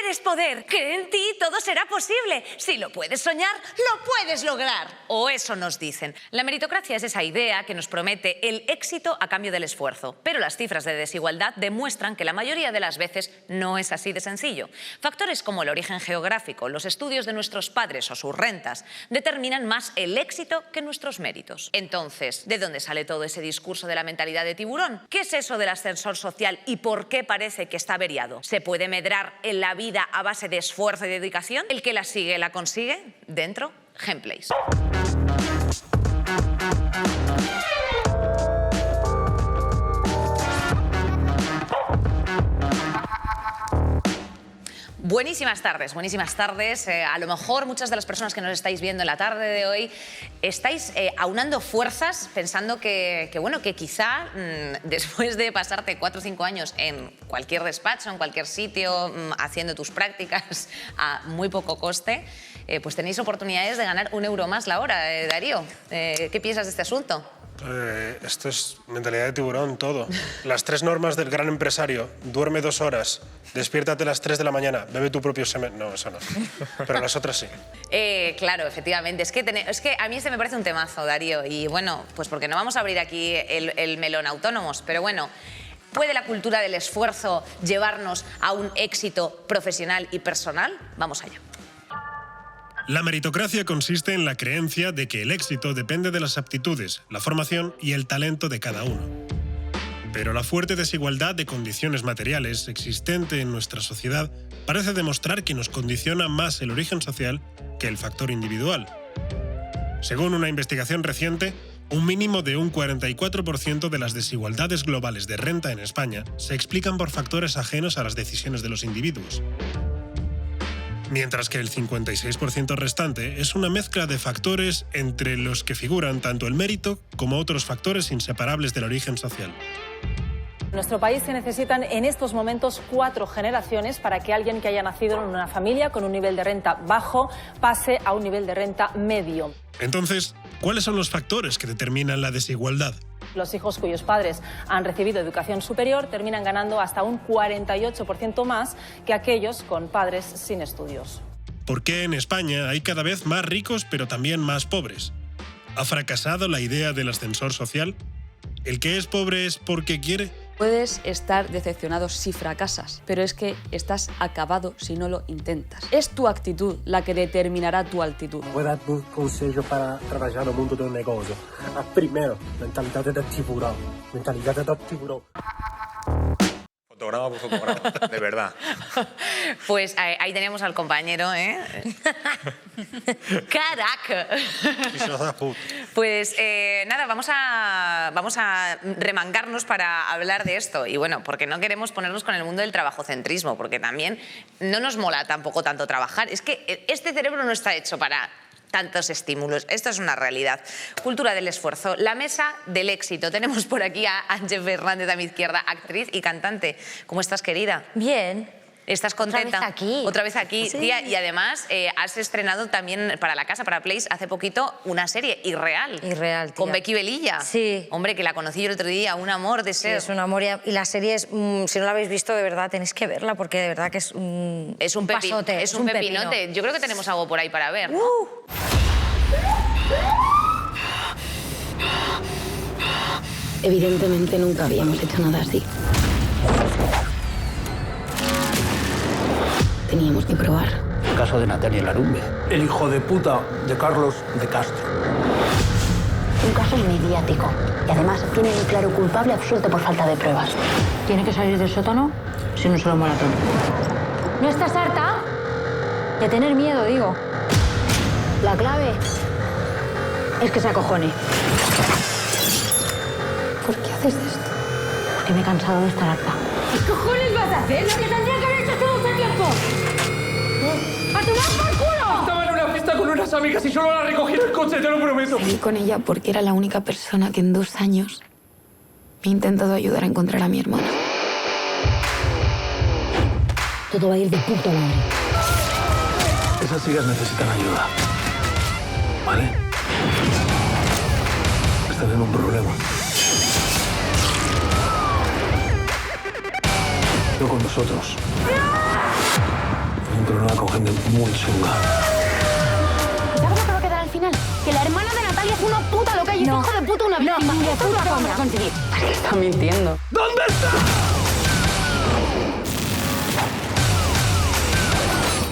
Tienes poder, cree en ti y todo será posible. Si lo puedes soñar, lo puedes lograr. O eso nos dicen. La meritocracia es esa idea que nos promete el éxito a cambio del esfuerzo. Pero las cifras de desigualdad demuestran que la mayoría de las veces no es así de sencillo. Factores como el origen geográfico, los estudios de nuestros padres o sus rentas determinan más el éxito que nuestros méritos. Entonces, ¿de dónde sale todo ese discurso de la mentalidad de tiburón? ¿Qué es eso del ascensor social y por qué parece que está averiado? ¿Se puede medrar en la vida a base de esfuerzo y dedicación? ¿El que la sigue la consigue? Dentro, Gameplays. Buenísimas tardes, buenísimas tardes. A lo mejor muchas de las personas que nos estáis viendo en la tarde de hoy estáis aunando fuerzas pensando que quizá después de pasarte 4 o 5 años en cualquier despacho, en cualquier sitio, haciendo tus prácticas a muy poco coste, pues tenéis oportunidades de ganar 1 euro más la hora. Darío, ¿qué piensas de este asunto? Esto es mentalidad de tiburón, todo. Las 3 normas del gran empresario. Duerme 2 horas, despiértate a las 3 de la mañana, bebe tu propio semen. No, eso no. Pero las otras sí. Claro, efectivamente. Es que a mí este me parece un temazo, Darío. Y bueno, pues porque no vamos a abrir aquí el melón autónomos, pero bueno, ¿puede la cultura del esfuerzo llevarnos a un éxito profesional y personal? Vamos allá. La meritocracia consiste en la creencia de que el éxito depende de las aptitudes, la formación y el talento de cada uno. Pero la fuerte desigualdad de condiciones materiales existente en nuestra sociedad parece demostrar que nos condiciona más el origen social que el factor individual. Según una investigación reciente, un mínimo de un 44% de las desigualdades globales de renta en España se explican por factores ajenos a las decisiones de los individuos. Mientras que el 56% restante es una mezcla de factores entre los que figuran tanto el mérito como otros factores inseparables del origen social. En nuestro país se necesitan en estos momentos 4 generaciones para que alguien que haya nacido en una familia con un nivel de renta bajo pase a un nivel de renta medio. Entonces, ¿cuáles son los factores que determinan la desigualdad? Los hijos cuyos padres han recibido educación superior terminan ganando hasta un 48% más que aquellos con padres sin estudios. ¿Por qué en España hay cada vez más ricos pero también más pobres? ¿Ha fracasado la idea del ascensor social? ¿El que es pobre es porque quiere? Puedes estar decepcionado si fracasas, pero es que estás acabado si no lo intentas. Es tu actitud la que determinará tu altitud. Vou dar un consejo para trabajar en el mundo del negocio. Primero, mentalidad de tiburón. Mentalidad de tiburón. Fotograma por fotograma, de verdad. Pues ahí tenemos al compañero, ¿eh? ¡Caraca! Pues nada, vamos a remangarnos para hablar de esto. Y bueno, porque no queremos ponernos con el mundo del trabajocentrismo, porque también no nos mola tampoco tanto trabajar. Es que este cerebro no está hecho para tantos estímulos. Esto es una realidad. Cultura del esfuerzo. La mesa del éxito. Tenemos por aquí a Ánge Fernández a mi izquierda, actriz y cantante. ¿Cómo estás, querida? Bien. ¿Estás contenta? Otra vez aquí. Otra vez aquí, Sí. tía. Y además has estrenado también para la casa, para Place, hace poquito una serie, Irreal. Irreal, tía. Con Becky Velilla. Sí. Hombre, que la conocí yo el otro día, un amor de Sí, ser. es un amor y la serie es, si no la habéis visto de verdad tenéis que verla porque de verdad que es un pasote, es un pepinote. Yo creo que tenemos algo por ahí para ver, ¿no? Evidentemente nunca habíamos hecho nada así. Teníamos que probar. El caso de Natalia Larumbe. El hijo de puta de Carlos de Castro. Un caso mediático. Y además tiene un claro culpable absoluto por falta de pruebas. Tiene que salir del sótano si no se lo mola todo. ¿No estás harta? De tener miedo, digo. La clave es que se acojone. ¿Por qué haces esto? Porque me he cansado de estar harta. ¿Qué cojones vas a hacer? Lo que tendría que haber hecho hace mucho tiempo. ¡A tomar por culo! Estaba en una fiesta con unas amigas y solo la recogí en el coche, te lo prometo. Salí con ella porque era la única persona que en 2 años me ha intentado ayudar a encontrar a mi hermana. Todo va a ir de puta madre. Esas chicas necesitan ayuda. ¿Vale? Están en un problema. No con nosotros. pero una cogiendo muy chunga. ¿Sabes lo que va a quedar al final? Que la hermana de Natalia es una puta loca y un hijo de puta una víctima. No, esto lo vamos a conseguir. Es que está mintiendo. ¿Dónde está?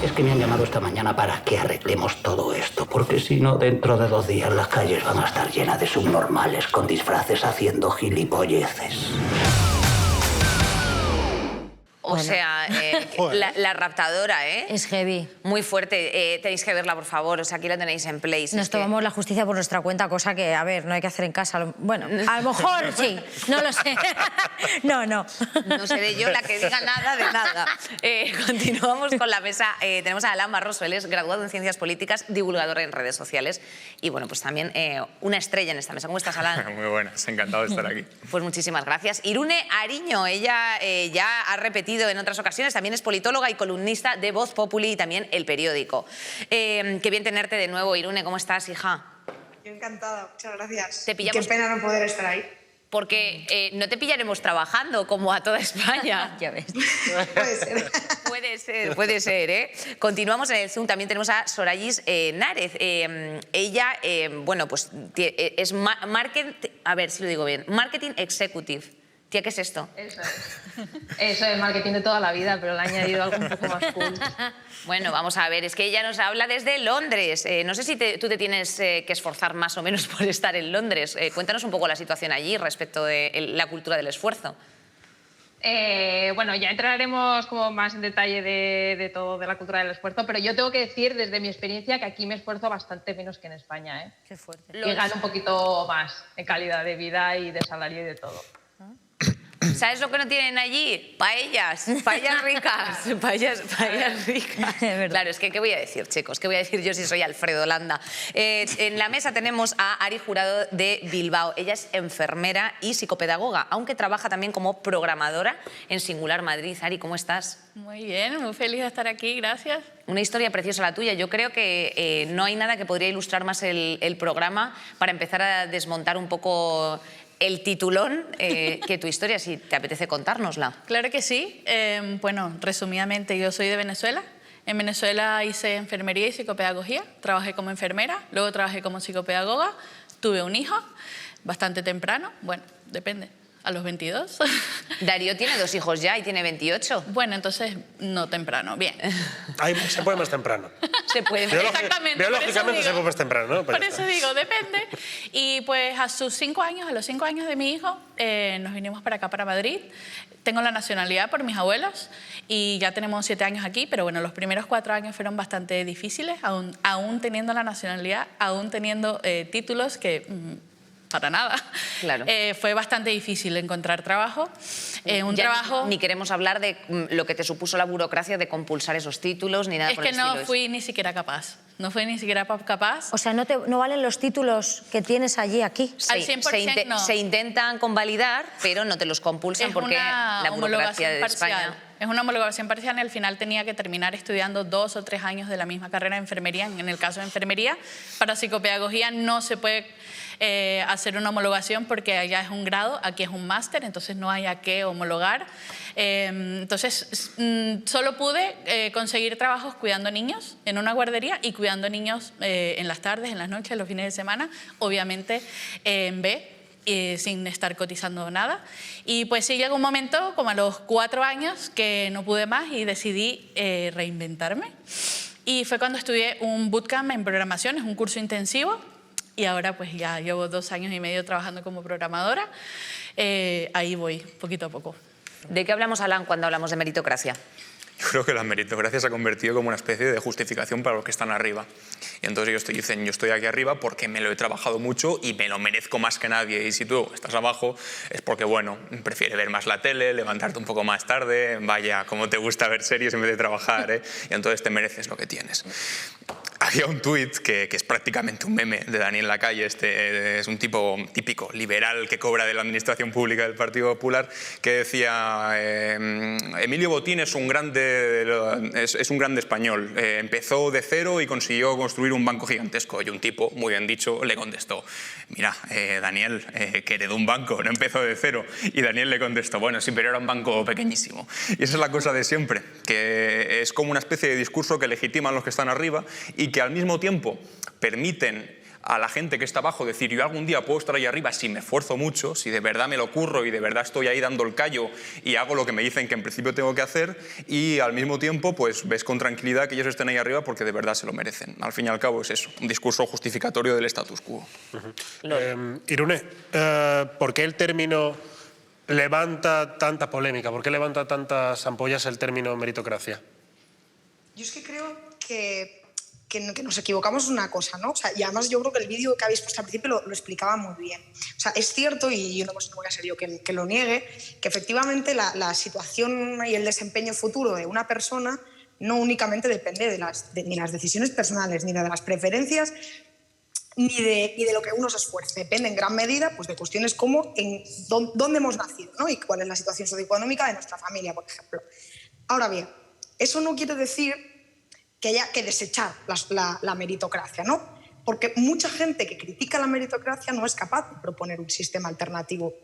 Es que me han llamado esta mañana para que arreglemos todo esto, porque si no, dentro de 2 días las calles van a estar llenas de subnormales con disfraces haciendo gilipolleces. O sea, la raptadora, ¿eh? Es heavy. Muy fuerte. Tenéis que verla, por favor. O sea, aquí la tenéis en Place. Nos tomamos la justicia por nuestra cuenta, cosa que, a ver, no hay que hacer en casa. Bueno, a lo mejor sí, no lo sé. No. No seré yo la que diga nada de nada. Continuamos con la mesa. Tenemos a Alain Barroso. Él es graduado en Ciencias Políticas, divulgador en redes sociales y, bueno, pues también una estrella en esta mesa. ¿Cómo estás, Alain? Muy buenas, encantado de estar aquí. Pues muchísimas gracias. Irune Ariño, ella ya ha repetido en otras ocasiones, también es politóloga y columnista de Voz Populi y también El Periódico. Qué bien tenerte de nuevo, Irune. ¿Cómo estás, hija? Yo encantada, muchas gracias. Te pillamos... Qué pena no poder estar ahí. Porque no te pillaremos trabajando como a toda España. Ya ves. Puede ser, ¿eh? Continuamos en el Zoom. También tenemos a Sorayis Nárez. Ella, bueno, pues es marketing... A ver si lo digo bien. Marketing Executive. Tía, ¿qué es esto? Eso es marketing de toda la vida, pero le he añadido algo un poco más cool. Bueno, vamos a ver, es que ella nos habla desde Londres. No sé si tú te tienes que esforzar más o menos por estar en Londres. Cuéntanos un poco la situación allí respecto de la cultura del esfuerzo. Bueno, ya entraremos como más en detalle de todo, de la cultura del esfuerzo, pero yo tengo que decir desde mi experiencia que aquí me esfuerzo bastante menos que en España, ¿eh? Qué fuerte. Y gano un poquito más en calidad de vida y de salario y de todo. ¿Sabes lo que no tienen allí? Paellas ricas. Paellas ricas. Claro, es que ¿qué voy a decir, chicos? ¿Qué voy a decir yo si soy Alfredo Landa? En la mesa tenemos a Ari Jurado de Bilbao. Ella es enfermera y psicopedagoga, aunque trabaja también como programadora en Singular Madrid. Ari, ¿cómo estás? Muy bien, muy feliz de estar aquí, gracias. Una historia preciosa la tuya. Yo creo que no hay nada que podría ilustrar más el programa para empezar a desmontar un poco el titulón que tu historia, si te apetece contárnosla. Claro que sí. Bueno, resumidamente, yo soy de Venezuela. En Venezuela hice enfermería y psicopedagogía. Trabajé como enfermera, luego trabajé como psicopedagoga. Tuve un hijo bastante temprano. Bueno, depende. A los 22. Darío tiene 2 hijos ya y tiene 28. Bueno, entonces no temprano, bien. Se puede más temprano. Se puede. Exactamente. Biológicamente se puede más temprano, ¿no? Por eso digo, depende. Y pues a los 5 años de mi hijo, nos vinimos para acá, para Madrid. Tengo la nacionalidad por mis abuelos y ya tenemos 7 años aquí, pero bueno, los primeros 4 años fueron bastante difíciles, aún teniendo la nacionalidad, aún teniendo títulos que... para nada. Claro. Fue bastante difícil encontrar trabajo. Ni queremos hablar de lo que te supuso la burocracia de compulsar esos títulos, ni nada por el estilo. Es que no fui ni siquiera capaz. No fui ni siquiera capaz. O sea, ¿no valen los títulos que tienes allí aquí? Sí, al 100% no. Se intentan convalidar, pero no te los compulsan porque la burocracia de España... Es una homologación parcial y al final tenía que terminar estudiando 2 o 3 años de la misma carrera de enfermería. En el caso de enfermería, para psicopedagogía no se puede hacer una homologación porque allá es un grado, aquí es un máster, entonces no hay a qué homologar. Entonces solo pude conseguir trabajos cuidando niños en una guardería y cuidando niños en las tardes, en las noches, los fines de semana, obviamente en B. Sin estar cotizando nada. Y pues sí, llegó un momento, como a los 4 años, que no pude más y decidí reinventarme. Y fue cuando estudié un bootcamp en programación, es un curso intensivo, y ahora pues ya llevo 2 años y medio trabajando como programadora. Ahí voy, poquito a poco. ¿De qué hablamos, Alain, cuando hablamos de meritocracia? Yo creo que la meritocracia se ha convertido como una especie de justificación para los que están arriba. Y entonces ellos te dicen, yo estoy aquí arriba porque me lo he trabajado mucho y me lo merezco más que nadie. Y si tú estás abajo es porque, bueno, prefieres ver más la tele, levantarte un poco más tarde, vaya, como te gusta ver series en vez de trabajar, ¿eh? Y entonces te mereces lo que tienes. Había un tuit que es prácticamente un meme de Daniel Lacalle, es un tipo típico liberal que cobra de la administración pública del Partido Popular, que decía: Emilio Botín es un grande español, empezó de cero y consiguió construir un banco gigantesco. Y un tipo, muy bien dicho, le contestó: mira, Daniel, que heredó un banco, no empezó de cero. Y Daniel le contestó: bueno, sí, pero era un banco pequeñísimo. Y esa es la cosa de siempre, que es como una especie de discurso que legitiman los que están arriba y que al mismo tiempo permiten a la gente que está abajo decir: yo algún día puedo estar ahí arriba si me esfuerzo mucho, si de verdad me lo curro y de verdad estoy ahí dando el callo y hago lo que me dicen que en principio tengo que hacer, y al mismo tiempo pues ves con tranquilidad que ellos estén ahí arriba porque de verdad se lo merecen. Al fin y al cabo es eso, un discurso justificatorio del status quo. Irune, ¿por qué el término levanta tanta polémica? ¿Por qué levanta tantas ampollas el término meritocracia? Yo es que creo que nos equivocamos en una cosa, ¿no? O sea, y además yo creo que el vídeo que habéis puesto al principio lo explicaba muy bien. O sea, es cierto, y yo no voy a ser yo que lo niegue, que efectivamente la situación y el desempeño futuro de una persona no únicamente depende ni las decisiones personales, ni de las preferencias, ni de lo que uno se esfuerce. Depende en gran medida pues, de cuestiones como en dónde hemos nacido, ¿no? Y cuál es la situación socioeconómica de nuestra familia, por ejemplo. Ahora bien, eso no quiere decir que haya que desechar la meritocracia, ¿no? Porque mucha gente que critica la meritocracia no es capaz de proponer un sistema alternativo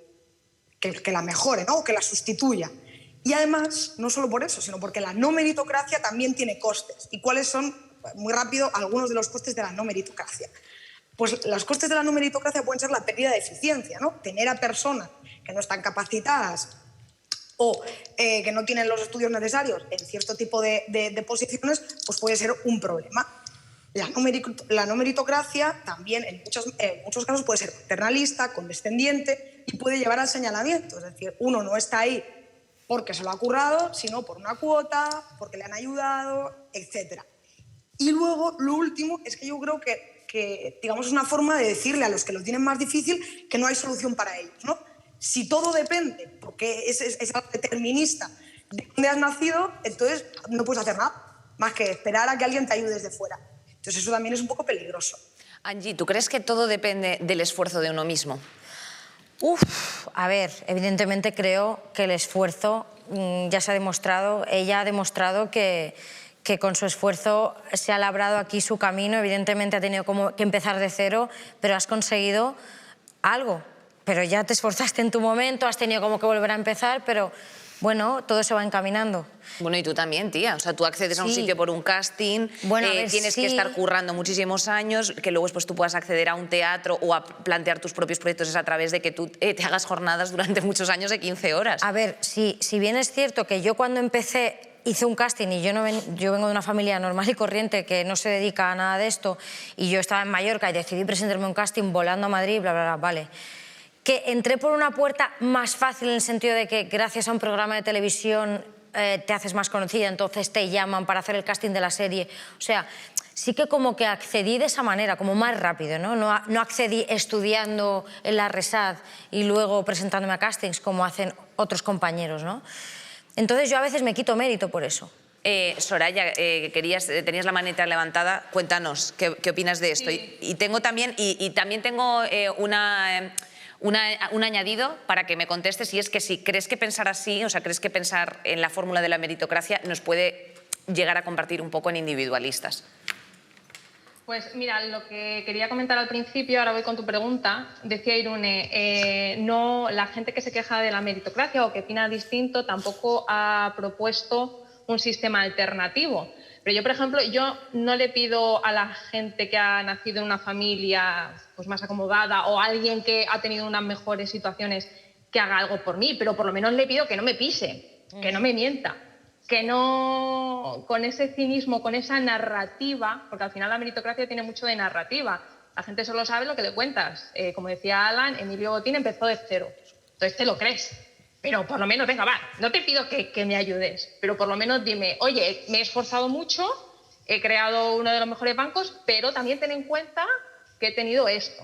que la mejore, ¿no? O que la sustituya. Y además, no solo por eso, sino porque la no meritocracia también tiene costes. ¿Y cuáles son, muy rápido, algunos de los costes de la no meritocracia? Pues los costes de la no meritocracia pueden ser la pérdida de eficiencia, ¿no? Tener a personas que no están capacitadas o que no tienen los estudios necesarios en cierto tipo de posiciones, pues puede ser un problema. La no meritocracia también en muchos casos puede ser paternalista, condescendiente y puede llevar al señalamiento. Es decir, uno no está ahí porque se lo ha currado, sino por una cuota, porque le han ayudado, etc. Y luego, lo último, es que yo creo que digamos, es una forma de decirle a los que lo tienen más difícil que no hay solución para ellos, ¿no? Si todo depende, porque es algo determinista, de dónde has nacido, entonces no puedes hacer nada más que esperar a que alguien te ayude desde fuera. Entonces eso también es un poco peligroso. Angie, ¿tú crees que todo depende del esfuerzo de uno mismo? A ver, evidentemente creo que el esfuerzo ya se ha demostrado, ella ha demostrado que con su esfuerzo se ha labrado aquí su camino, evidentemente ha tenido como que empezar de cero, pero has conseguido algo. Pero ya te esforzaste en tu momento, has tenido como que volver a empezar, pero bueno, todo se va encaminando. Bueno, y tú también, tía. O sea, tú accedes a un sitio por un casting, tienes que estar currando muchísimos años, que luego después tú puedas acceder a un teatro o a plantear tus propios proyectos es a través de que tú te hagas jornadas durante muchos años de 15 horas. A ver, si bien es cierto que yo cuando empecé hice un casting y yo vengo de una familia normal y corriente que no se dedica a nada de esto, y yo estaba en Mallorca y decidí presentarme a un casting volando a Madrid, bla, bla, bla, vale. Que entré por una puerta más fácil en el sentido de que gracias a un programa de televisión te haces más conocida, entonces te llaman para hacer el casting de la serie. O sea, sí que como que accedí de esa manera, como más rápido, ¿no? No accedí estudiando en la RESAD y luego presentándome a castings como hacen otros compañeros, ¿no? Entonces yo a veces me quito mérito por eso. Soraya, tenías la manita levantada, cuéntanos, ¿qué opinas de esto? Sí. Y tengo también, también tengo un añadido para que me contestes, si es que si crees que pensar así, o sea, crees que pensar en la fórmula de la meritocracia nos puede llegar a convertir un poco en individualistas. Pues mira, lo que quería comentar al principio, ahora voy con tu pregunta, decía Irune, no, la gente que se queja de la meritocracia o que opina distinto tampoco ha propuesto un sistema alternativo. Pero yo, por ejemplo, yo no le pido a la gente que ha nacido en una familia pues, más acomodada o a alguien que ha tenido unas mejores situaciones que haga algo por mí, pero por lo menos le pido que no me pise, que no me mienta, que no, con ese cinismo, con esa narrativa, porque al final la meritocracia tiene mucho de narrativa. La gente solo sabe lo que le cuentas. Como decía Alan, Emilio Botín empezó de cero. Entonces te lo crees. Pero por lo menos, venga, va, no te pido que me ayudes, pero por lo menos dime, oye, me he esforzado mucho, he creado uno de los mejores bancos, pero también ten en cuenta que he tenido esto.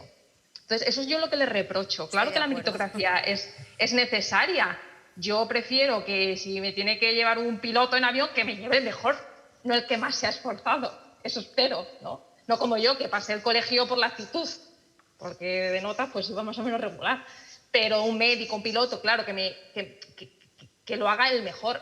Entonces, eso es yo lo que les reprocho. Claro que la meritocracia es necesaria. Yo prefiero que si me tiene que llevar un piloto en avión, que me lleve el mejor, no el que más se ha esforzado. Eso espero, ¿no? No como yo, que pasé el colegio por la actitud, porque de notas pues iba más o menos regular. Pero un médico, un piloto, claro, que lo haga el mejor.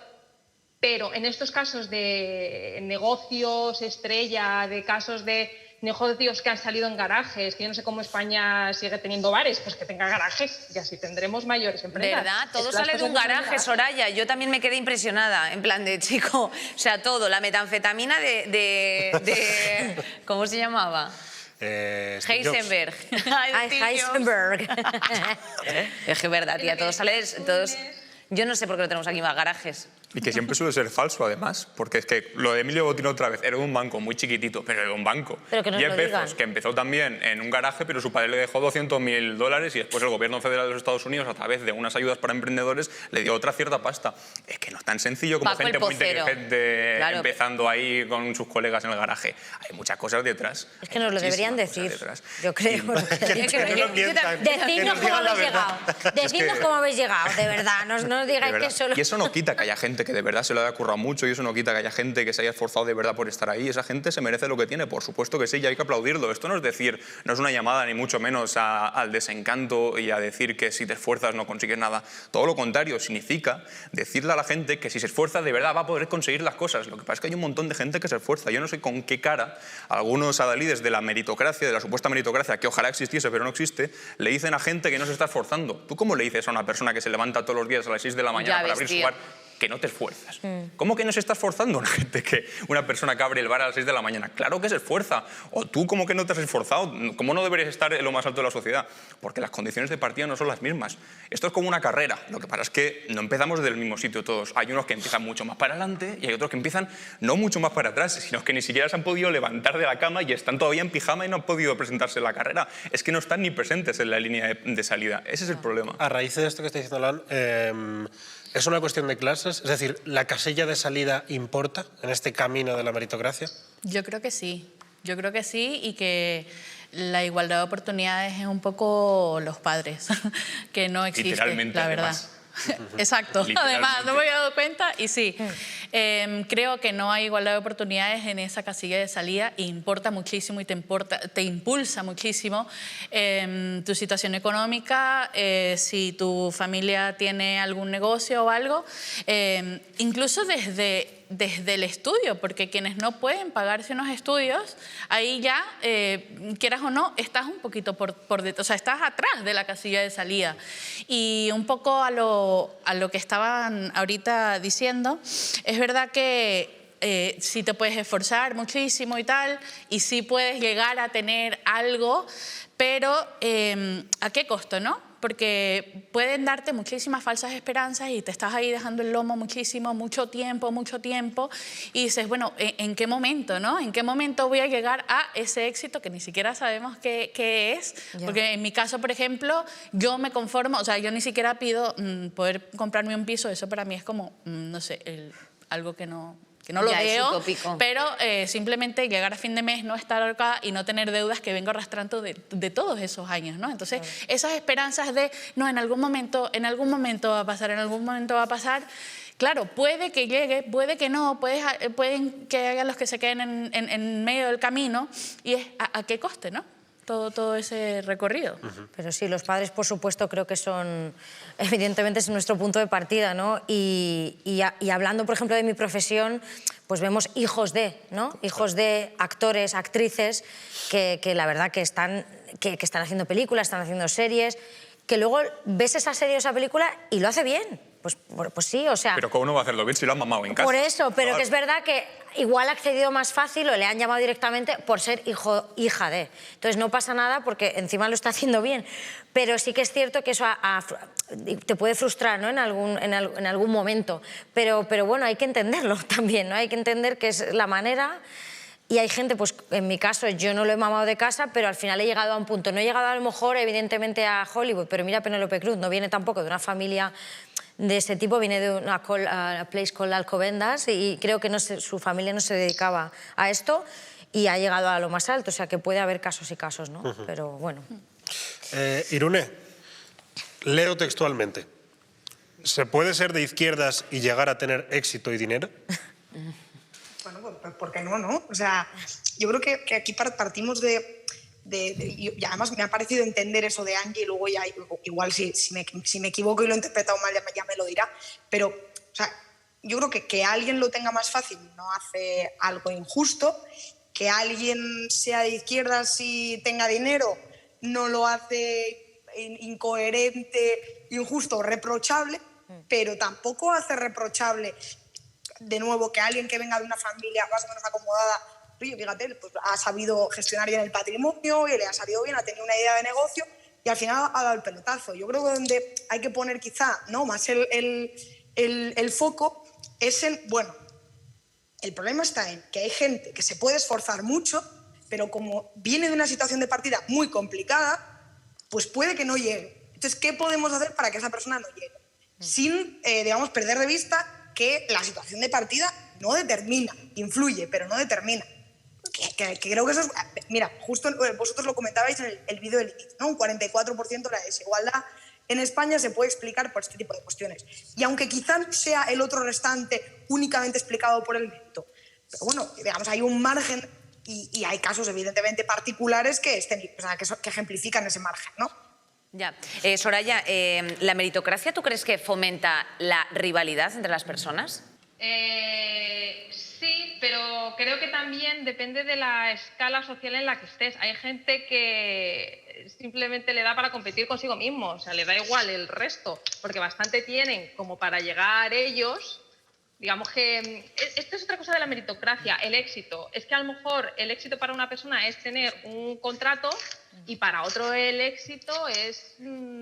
Pero en estos casos de negocios estrella, de casos de negocios que han salido en garajes, que yo no sé cómo España sigue teniendo bares, pues que tenga garajes y así tendremos mayores empresas. ¿Verdad? Todo sale de un garaje, Soraya. Yo también me quedé impresionada, en plan de chico, o sea, todo, la metanfetamina de ¿cómo se llamaba? Heisenberg. Heisenberg. Es que es verdad, tía, todo sale... Todos... Yo no sé por qué no tenemos aquí más garajes. Y que siempre suele ser falso, además, porque es que lo de Emilio Botín otra vez, era de un banco muy chiquitito, pero era un banco. Pero que nos Jeff lo Bezos, digan. que empezó también en un garaje, pero su padre le dejó $200.000 y después el gobierno federal de los Estados Unidos, a través de unas ayudas para emprendedores, le dio otra cierta pasta. Es que no es tan sencillo como Paco el gente muy Pocero. inteligente Claro. empezando ahí con sus colegas en el garaje. Hay muchas cosas detrás. Es que nos lo deberían decir, yo creo. que lo piensan, que Decidnos nos cómo digan la habéis llegado. Decidnos cómo habéis llegado, de verdad. No De digáis verdad. que solo... Y eso no quita que haya gente que de verdad se lo haya currado mucho, y eso no quita que haya gente que se haya esforzado de verdad por estar ahí. Esa gente se merece lo que tiene, por supuesto que sí, y hay que aplaudirlo. Esto no es decir, no es una llamada ni mucho menos al desencanto y a decir que si te esfuerzas no consigues nada. Todo lo contrario, significa decirle a la gente que si se esfuerza de verdad va a poder conseguir las cosas. Lo que pasa es que hay un montón de gente que se esfuerza. Yo no sé con qué cara algunos adalides de la meritocracia, de la supuesta meritocracia, que ojalá existiese pero no existe, le dicen a gente que no se está esforzando. ¿Tú cómo le dices a una persona que se levanta todos los días a las 6 de la mañana Ya para ves, abrir su tío. bar que no te esfuerzas? ¿Cómo que no se está esforzando una persona que abre el bar a las 6 de la mañana? Claro que se esfuerza. O tú, ¿cómo que no te has esforzado? ¿Cómo no deberías estar en lo más alto de la sociedad? Porque las condiciones de partida no son las mismas. Esto es como una carrera. Lo que pasa es que no empezamos del mismo sitio todos. Hay unos que empiezan mucho más para adelante y hay otros que empiezan no mucho más para atrás, sino que ni siquiera se han podido levantar de la cama y están todavía en pijama y no han podido presentarse en la carrera. Es que no están ni presentes en la línea de salida. Ese es el problema. A raíz de esto que está diciendo Alan, ¿es una cuestión de clases? Es decir, ¿la casilla de salida importa en este camino de la meritocracia? Yo creo que sí. Yo creo que sí, y que la igualdad de oportunidades es un poco los padres, que no existe, Literalmente, la verdad. además. Exacto, además, no me había dado cuenta y sí. Creo que no hay igualdad de oportunidades en esa casilla de salida, e importa muchísimo y te impulsa muchísimo tu situación económica, si tu familia tiene algún negocio o algo, incluso desde el estudio, porque quienes no pueden pagarse unos estudios, ahí ya, quieras o no, estás un poquito o sea, estás atrás de la casilla de salida. Y un poco a lo que estaban ahorita diciendo, es verdad que sí te puedes esforzar muchísimo y tal, y sí puedes llegar a tener algo, pero ¿a qué costo, no? Porque pueden darte muchísimas falsas esperanzas y te estás ahí dejando el lomo muchísimo, mucho tiempo, y dices, bueno, ¿en qué momento, no? ¿En qué momento voy a llegar a ese éxito que ni siquiera sabemos qué es? Ya. Porque en mi caso, por ejemplo, yo me conformo, o sea, yo ni siquiera pido poder comprarme un piso, eso para mí es como, no sé, algo que no lo Ya, es veo, utópico. pero simplemente llegar a fin de mes, no estar acá y no tener deudas que vengo arrastrando de todos esos años, ¿no? Entonces, esas esperanzas de, no, en algún momento va a pasar, claro, puede que llegue, puede que no, pueden que haya los que se queden en medio del camino, y es a qué coste, ¿no? Todo ese recorrido. Pero sí, los padres, por supuesto, creo que son, evidentemente es nuestro punto de partida, ¿no? Y hablando, por ejemplo, de mi profesión, pues vemos hijos de, ¿no? Hijos de actores, actrices, que la verdad que están haciendo películas, están haciendo series, que luego ves esa serie o esa película y lo hace bien. Pues sí, o sea... Pero ¿cómo no va a hacerlo bien si lo han mamado en casa? Por eso, pero Claro. que es verdad que igual ha accedido más fácil o le han llamado directamente por ser hija de. Entonces no pasa nada porque encima lo está haciendo bien. Pero sí que es cierto que eso te puede frustrar, ¿no? en algún momento. Pero bueno, hay que entenderlo también, ¿no? Hay que entender que es la manera. Y hay gente, pues en mi caso yo no lo he mamado de casa, pero al final he llegado a un punto. No he llegado a lo mejor evidentemente a Hollywood, pero mira Penélope Cruz, no viene tampoco de una familia de ese tipo, viene de una place called Alcobendas, y creo que su familia no se dedicaba a esto y ha llegado a lo más alto, o sea que puede haber casos y casos, ¿no? Pero bueno. Irune, leo textualmente. ¿Se puede ser de izquierdas y llegar a tener éxito y dinero? Bueno, pues ¿por qué no, no? O sea, yo creo que aquí partimos y además me ha parecido entender eso de Angie, y luego ya, igual si me equivoco y lo he interpretado mal ya me lo dirá, pero, o sea, yo creo que alguien lo tenga más fácil no hace algo injusto, que alguien sea de izquierdas y tenga dinero no lo hace incoherente, injusto, reprochable, pero tampoco hace reprochable, de nuevo, que alguien que venga de una familia más o menos acomodada, oye, fíjate, pues ha sabido gestionar bien el patrimonio y le ha salido bien, ha tenido una idea de negocio y al final ha dado el pelotazo. Yo creo que donde hay que poner quizá más el foco es en, bueno, el problema está en que hay gente que se puede esforzar mucho, pero como viene de una situación de partida muy complicada, pues puede que no llegue. Entonces, ¿qué podemos hacer para que esa persona no llegue? Sin, digamos, perder de vista que la situación de partida no determina, influye, pero no determina. Que creo que eso es... Mira, justo vosotros lo comentabais en el vídeo del inicio, ¿no? Un 44% de la desigualdad en España se puede explicar por este tipo de cuestiones. Y aunque quizá sea el otro restante únicamente explicado por el mérito, pero bueno, digamos, hay un margen y hay casos evidentemente particulares que ejemplifican ese margen, ¿no? Ya. Soraya, ¿la meritocracia tú crees que fomenta la rivalidad entre las personas? Sí, pero creo que también depende de la escala social en la que estés. Hay gente que simplemente le da para competir consigo mismo, o sea, le da igual el resto, porque bastante tienen como para llegar ellos. Digamos que esto es otra cosa de la meritocracia, el éxito. Es que a lo mejor el éxito para una persona es tener un contrato y para otro el éxito es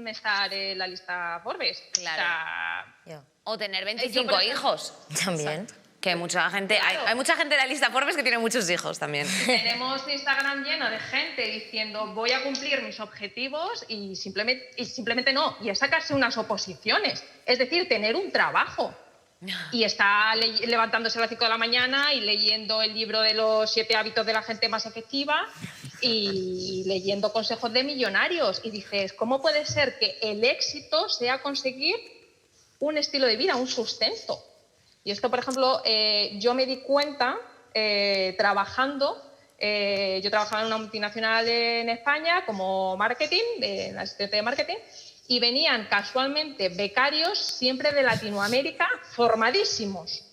estar en la lista Forbes. Claro. O tener 25 hijos. También. Exacto. Que mucha gente, claro. Hay mucha gente de la lista Forbes que tiene muchos hijos también. Tenemos Instagram lleno de gente diciendo voy a cumplir mis objetivos y simplemente no. Y es sacarse unas oposiciones. Es decir, tener un trabajo. Y está levantándose a las 5 de la mañana y leyendo el libro de los 7 hábitos de la gente más efectiva y leyendo consejos de millonarios. Y dices, ¿cómo puede ser que el éxito sea conseguir un estilo de vida, un sustento? Y esto, por ejemplo, yo me di cuenta trabajando. Yo trabajaba en una multinacional en España como marketing, asistente de marketing, y venían casualmente becarios siempre de Latinoamérica formadísimos.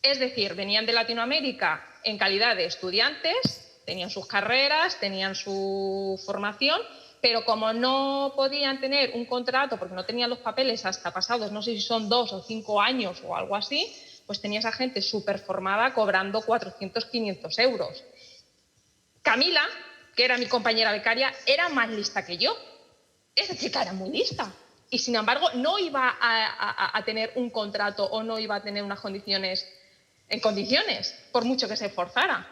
Es decir, venían de Latinoamérica en calidad de estudiantes, tenían sus carreras, tenían su formación, pero como no podían tener un contrato porque no tenían los papeles hasta pasados, no sé si son 2 o 5 años o algo así, pues tenía esa gente súper formada cobrando 400, 500 euros. Camila, que era mi compañera becaria, era más lista que yo. Esa chica era muy lista y, sin embargo, no iba a tener un contrato o no iba a tener unas condiciones en condiciones, por mucho que se esforzara.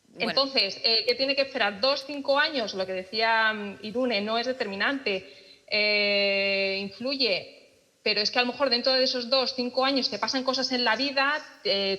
Bueno. Entonces, ¿qué tiene que esperar? 2, 5 años, lo que decía Irune, no es determinante, influye, pero es que a lo mejor dentro de esos 2, 5 años te pasan cosas en la vida,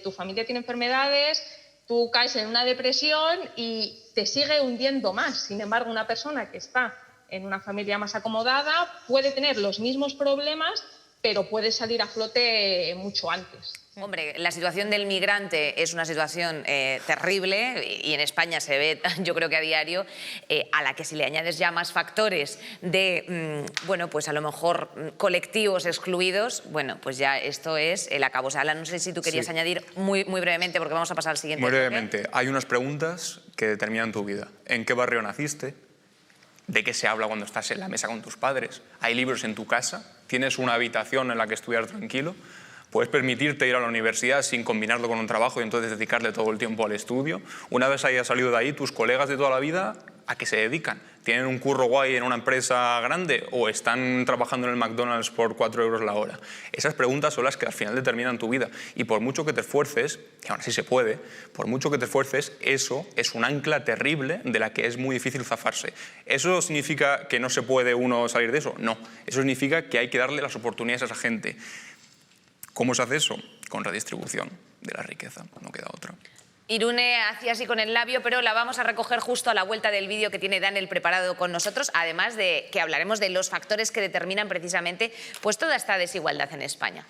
tu familia tiene enfermedades, tú caes en una depresión y te sigue hundiendo más. Sin embargo, una persona que está en una familia más acomodada puede tener los mismos problemas, pero puede salir a flote mucho antes. Hombre, la situación del migrante es una situación terrible y en España se ve, yo creo que a diario, a la que si le añades ya más factores de, bueno, pues a lo mejor colectivos excluidos, bueno, pues ya esto es el acabo. O sea, Alan, no sé si tú querías añadir muy brevemente, porque vamos a pasar al siguiente. Muy brevemente, hay unas preguntas que determinan tu vida. ¿En qué barrio naciste? ¿De qué se habla cuando estás en la mesa con tus padres? ¿Hay libros en tu casa? ¿Tienes una habitación en la que estudiar tranquilo? ¿Puedes permitirte ir a la universidad sin combinarlo con un trabajo y entonces dedicarle todo el tiempo al estudio? Una vez hayas salido de ahí, tus colegas de toda la vida, ¿a qué se dedican? ¿Tienen un curro guay en una empresa grande o están trabajando en el McDonald's por 4 euros la hora? Esas preguntas son las que al final determinan tu vida. Y por mucho que te esfuerces, que aún así se puede, por mucho que te esfuerces, eso es un ancla terrible de la que es muy difícil zafarse. ¿Eso significa que no se puede uno salir de eso? No. Eso significa que hay que darle las oportunidades a esa gente. ¿Cómo se hace eso? Con redistribución de la riqueza, no queda otra. Irune hacía así con el labio, pero la vamos a recoger justo a la vuelta del vídeo que tiene Daniel preparado con nosotros, además de que hablaremos de los factores que determinan precisamente pues toda esta desigualdad en España.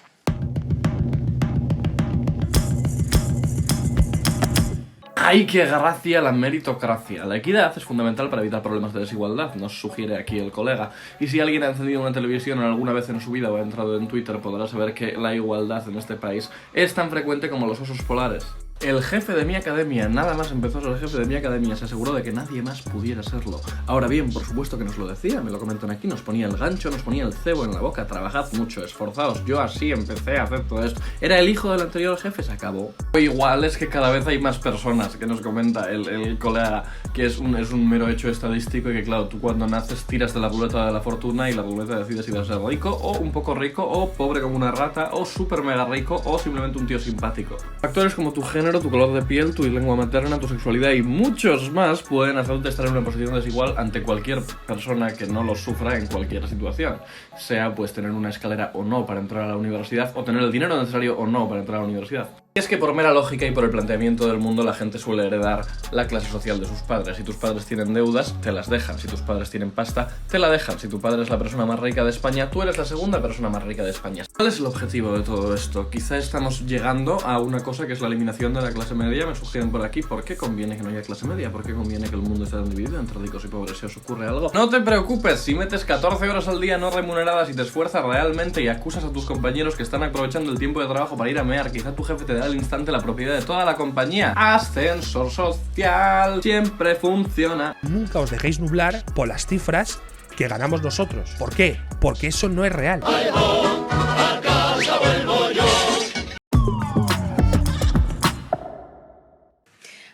¡Ay, qué gracia la meritocracia! La equidad es fundamental para evitar problemas de desigualdad, nos sugiere aquí el colega. Y si alguien ha encendido una televisión alguna vez en su vida o ha entrado en Twitter, podrá saber que la igualdad en este país es tan frecuente como los osos polares. El jefe de mi academia, nada más empezó a ser el jefe de mi academia, se aseguró de que nadie más pudiera serlo. Ahora bien, por supuesto que nos lo decía, me lo comentan aquí, nos ponía el gancho, nos ponía el cebo en la boca, trabajad mucho, esforzaos, yo así empecé a hacer todo esto. Era el hijo del anterior jefe, se acabó. O igual es que cada vez hay más personas, que nos comenta el colega, que es un mero hecho estadístico y que claro, tú cuando naces tiras de la ruleta de la fortuna y la ruleta decide si vas a ser rico o un poco rico o pobre como una rata o súper mega rico o simplemente un tío simpático. Factores como tu género, tu color de piel, tu lengua materna, tu sexualidad y muchos más pueden hacerte estar en una posición desigual ante cualquier persona que no lo sufra en cualquier situación. Sea pues tener una escalera o no para entrar a la universidad o tener el dinero necesario o no para entrar a la universidad. Y es que por mera lógica y por el planteamiento del mundo la gente suele heredar la clase social de sus padres. Si tus padres tienen deudas, te las dejan. Si tus padres tienen pasta, te la dejan. Si tu padre es la persona más rica de España, tú eres la segunda persona más rica de España. ¿Cuál es el objetivo de todo esto? Quizá estamos llegando a una cosa que es la eliminación de la clase media. Me sugieren por aquí, ¿por qué conviene que no haya clase media? ¿Por qué conviene que el mundo esté dividido entre ricos y pobres? ¿Se os ocurre algo? No te preocupes, si metes 14 horas al día no remuneradas y te esfuerzas realmente y acusas a tus compañeros que están aprovechando el tiempo de trabajo para ir a mear, quizá tu jefe te da al instante la propiedad de toda la compañía. Ascensor social siempre funciona. Nunca os dejéis nublar por las cifras que ganamos nosotros. ¿Por qué? Porque eso no es real. A casa vuelvo yo.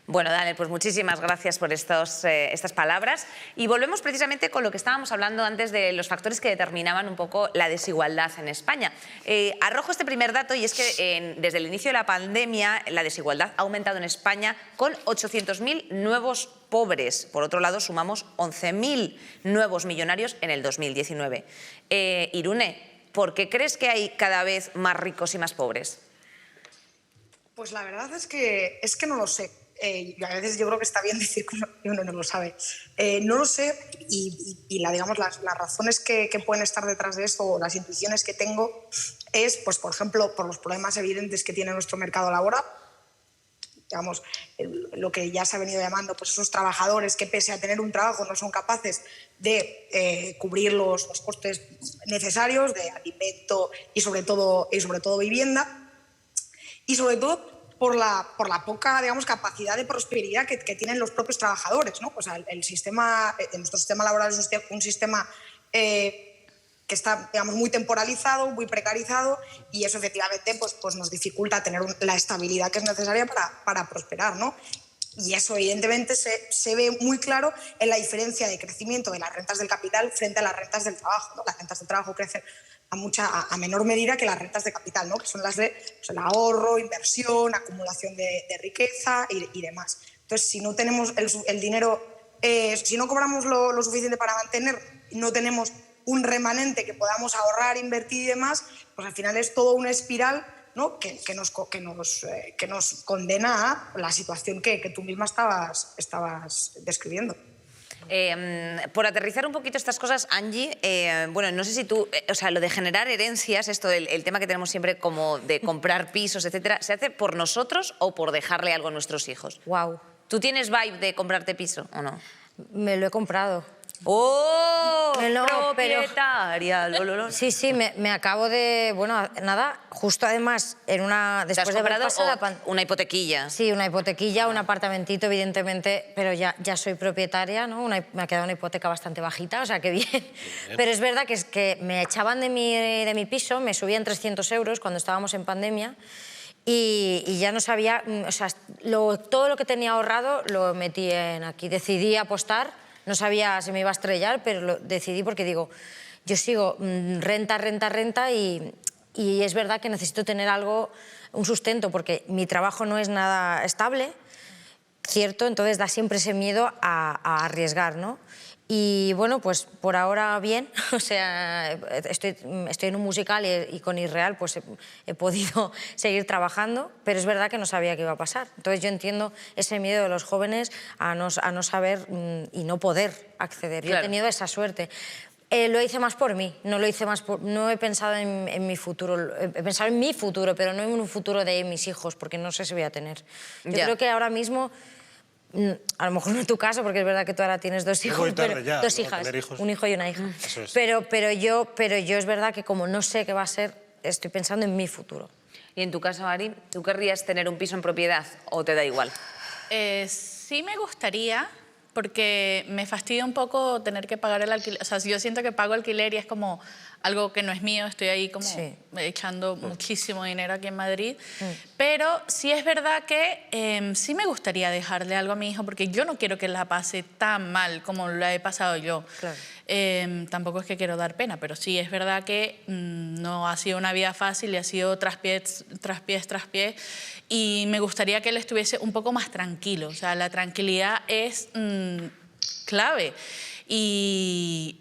Bueno, Daniel, pues muchísimas gracias por estas palabras. Y volvemos precisamente con lo que estábamos hablando antes de los factores que determinaban un poco la desigualdad en España. Arrojo este primer dato y es que desde el inicio de la pandemia la desigualdad ha aumentado en España con 800.000 nuevos pobres. Por otro lado, sumamos 11.000 nuevos millonarios en el 2019. Irune, ¿por qué crees que hay cada vez más ricos y más pobres? Pues la verdad es que no lo sé. A veces yo creo que está bien decir que uno no lo sabe. No lo sé y las razones que pueden estar detrás de esto o las intuiciones que tengo es, pues, por ejemplo, por los problemas evidentes que tiene nuestro mercado laboral. Digamos, lo que ya se ha venido llamando, pues esos trabajadores que pese a tener un trabajo no son capaces de cubrir los costes necesarios de alimento y sobre todo vivienda y sobre todo por la poca, digamos, capacidad de prosperidad que tienen los propios trabajadores, ¿no? Pues nuestro sistema laboral es un sistema que está, digamos, muy temporalizado, muy precarizado y eso efectivamente pues nos dificulta tener la estabilidad que es necesaria para prosperar, ¿no? Y eso evidentemente se ve muy claro en la diferencia de crecimiento de las rentas del capital frente a las rentas del trabajo, ¿no? Las rentas del trabajo crecen a menor medida que las rentas de capital, ¿no? Que son las de pues, el ahorro, inversión, acumulación de riqueza y demás. Entonces, si no tenemos el dinero, si no cobramos lo suficiente para mantener, no tenemos un remanente que podamos ahorrar, invertir y demás, pues al final es todo una espiral, ¿no? que nos condena a la situación que tú misma estabas describiendo. Por aterrizar un poquito estas cosas, Angie, bueno, no sé si tú, o sea, lo de generar herencias, esto el tema que tenemos siempre como de comprar pisos, etcétera, ¿se hace por nosotros o por dejarle algo a nuestros hijos? Wow. ¿Tú tienes vibe de comprarte piso o no? Me lo he comprado. ¡Oh! Propietaria. Sí, me acabo de... Bueno, nada, justo además, después de haber pasado una hipotequilla. Sí, una hipotequilla, un apartamentito, evidentemente, pero ya soy propietaria, ¿no? Me ha quedado una hipoteca bastante bajita, o sea, que bien. Pero es verdad que me echaban de mi piso, me subían 300 euros cuando estábamos en pandemia y ya no sabía... O sea, todo lo que tenía ahorrado lo metí aquí. Decidí apostar. No sabía si me iba a estrellar, pero lo decidí porque digo, yo sigo renta y es verdad que necesito tener un sustento, porque mi trabajo no es nada estable, ¿cierto? Entonces da siempre ese miedo a arriesgar, ¿no? Y bueno, pues por ahora bien, o sea, estoy en un musical y con Israel pues he podido seguir trabajando, pero es verdad que no sabía qué iba a pasar. Entonces yo entiendo ese miedo de los jóvenes a no saber y no poder acceder. Claro. Yo he tenido esa suerte. Lo hice más por mí, no he pensado en mi futuro, he pensado en mi futuro, pero no en un futuro de mis hijos, porque no sé si voy a tener. Yo creo que ahora mismo a lo mejor no en tu caso, porque es verdad que tú ahora tienes dos hijos, dos hijas, un hijo y una hija. Eso es. Pero yo es verdad que como no sé qué va a ser, estoy pensando en mi futuro. Y en tu caso, Ari, ¿tú querrías tener un piso en propiedad o te da igual? Sí me gustaría, porque me fastidia un poco tener que pagar el alquiler. O sea, yo siento que pago alquiler y es como algo que no es mío, estoy ahí como echando muchísimo dinero aquí en Madrid. Pero sí es verdad que sí me gustaría dejarle algo a mi hijo, porque yo no quiero que la pase tan mal como la he pasado yo. Claro. Tampoco es que quiero dar pena, pero sí es verdad que no ha sido una vida fácil y ha sido tras pies, y me gustaría que él estuviese un poco más tranquilo. O sea, la tranquilidad es clave. Y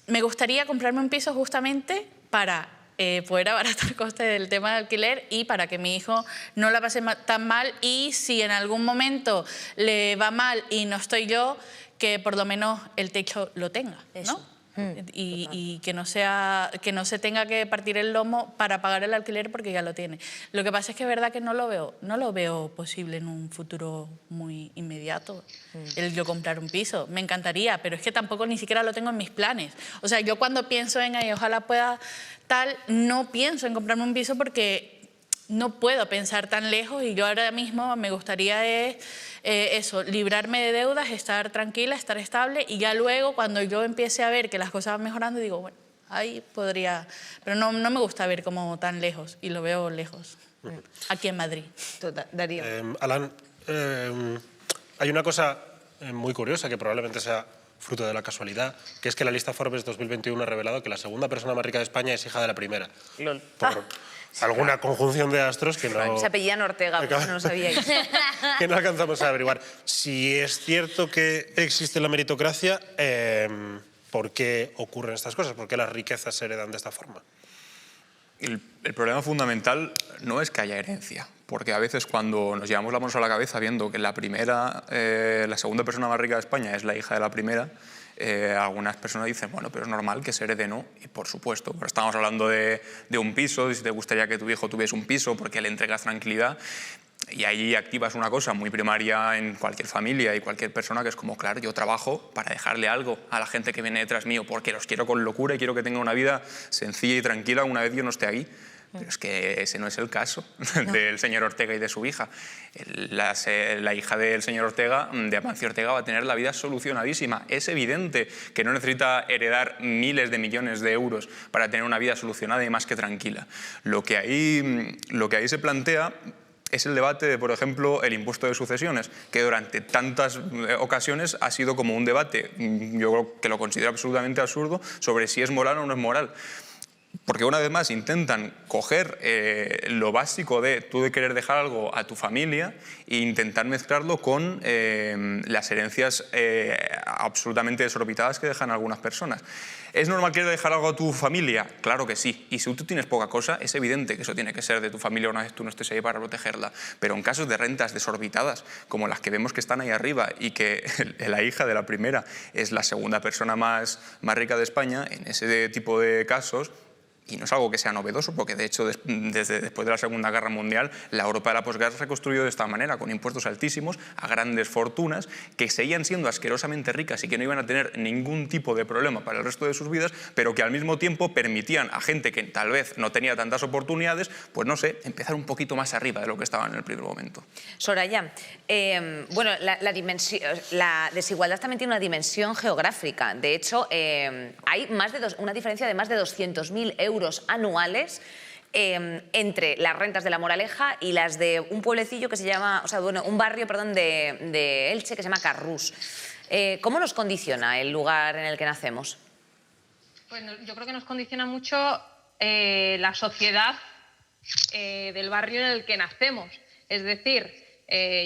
me gustaría comprarme un piso justamente para poder abaratar costes del tema de alquiler y para que mi hijo no la pase tan mal, y si en algún momento le va mal y no estoy yo, que por lo menos el techo lo tenga, ¿no? Y que no se tenga que partir el lomo para pagar el alquiler porque ya lo tiene. Lo que pasa es que es verdad que no lo veo posible en un futuro muy inmediato, el yo comprar un piso. Me encantaría, pero es que tampoco ni siquiera lo tengo en mis planes. O sea, yo cuando pienso en ahí, ojalá pueda tal, no pienso en comprarme un piso porque no puedo pensar tan lejos, y yo ahora mismo me gustaría eso, librarme de deudas, estar tranquila, estar estable, y ya luego cuando yo empiece a ver que las cosas van mejorando, digo, bueno, ahí podría... Pero no me gusta ver como tan lejos, y lo veo lejos, aquí en Madrid. Darío. Alan, hay una cosa muy curiosa que probablemente sea fruto de la casualidad, que es que la lista Forbes 2021 ha revelado que la segunda persona más rica de España es hija de la primera. Lol. Por alguna conjunción de astros que no... Se apellidan Ortega, pues no lo sabíais. que no alcanzamos a averiguar. Si es cierto que existe la meritocracia, ¿por qué ocurren estas cosas? ¿Por qué las riquezas se heredan de esta forma? El problema fundamental no es que haya herencia, porque a veces cuando nos llevamos la manos a la cabeza viendo que la segunda persona más rica de España es la hija de la primera, algunas personas dicen, bueno, pero es normal que se herede, ¿no? Y por supuesto, pero estamos hablando de un piso, si te gustaría que tu hijo tuviese un piso porque le entregas tranquilidad, y ahí activas una cosa muy primaria en cualquier familia y cualquier persona, que es como, claro, yo trabajo para dejarle algo a la gente que viene detrás mío, porque los quiero con locura y quiero que tenga una vida sencilla y tranquila una vez yo no esté aquí. Pero es que ese no es el caso del señor Ortega y de su hija. La hija del señor Ortega, de Amancio Ortega, va a tener la vida solucionadísima. Es evidente que no necesita heredar miles de millones de euros para tener una vida solucionada y más que tranquila. Lo que ahí se plantea es el debate de, por ejemplo, el impuesto de sucesiones, que durante tantas ocasiones ha sido como un debate, yo creo que lo considero absolutamente absurdo, sobre si es moral o no es moral. Porque una vez más intentan coger lo básico de tú de querer dejar algo a tu familia e intentar mezclarlo con las herencias absolutamente desorbitadas que dejan algunas personas. ¿Es normal querer dejar algo a tu familia? Claro que sí. Y si tú tienes poca cosa, es evidente que eso tiene que ser de tu familia una vez tú no estés ahí para protegerla. Pero en casos de rentas desorbitadas, como las que vemos que están ahí arriba y que la hija de la primera es la segunda persona más rica de España, en ese tipo de casos, y no es algo que sea novedoso, porque de hecho desde después de la Segunda Guerra Mundial la Europa de la posguerra se construyó de esta manera, con impuestos altísimos a grandes fortunas que seguían siendo asquerosamente ricas y que no iban a tener ningún tipo de problema para el resto de sus vidas, pero que al mismo tiempo permitían a gente que tal vez no tenía tantas oportunidades, pues no sé, empezar un poquito más arriba de lo que estaban en el primer momento. Soraya, bueno, la desigualdad también tiene una dimensión geográfica. De hecho, hay una diferencia de más de 200.000 euros anuales entre las rentas de La Moraleja y las de un pueblecillo que se llama, o sea, bueno, un barrio, perdón, de Elche que se llama Carrús. ¿Cómo nos condiciona el lugar en el que nacemos? Pues yo creo que nos condiciona mucho la sociedad del barrio en el que nacemos. Es decir,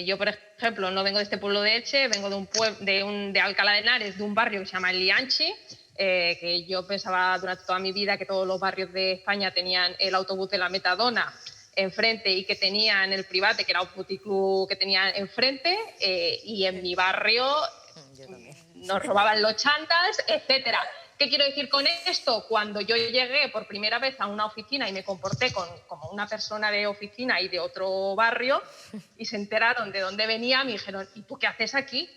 yo, por ejemplo, no vengo de este pueblo de Elche, vengo de Alcalá de Henares, de un barrio que se llama El Lianchi, que yo pensaba durante toda mi vida que todos los barrios de España tenían el autobús de la Metadona enfrente y que tenían el Private, que era un puticlub que tenían enfrente, y en mi barrio nos robaban los chantas, etcétera. ¿Qué quiero decir con esto? Cuando yo llegué por primera vez a una oficina y me comporté como una persona de oficina y de otro barrio y se enteraron de dónde venía, me dijeron, ¿y tú qué haces aquí?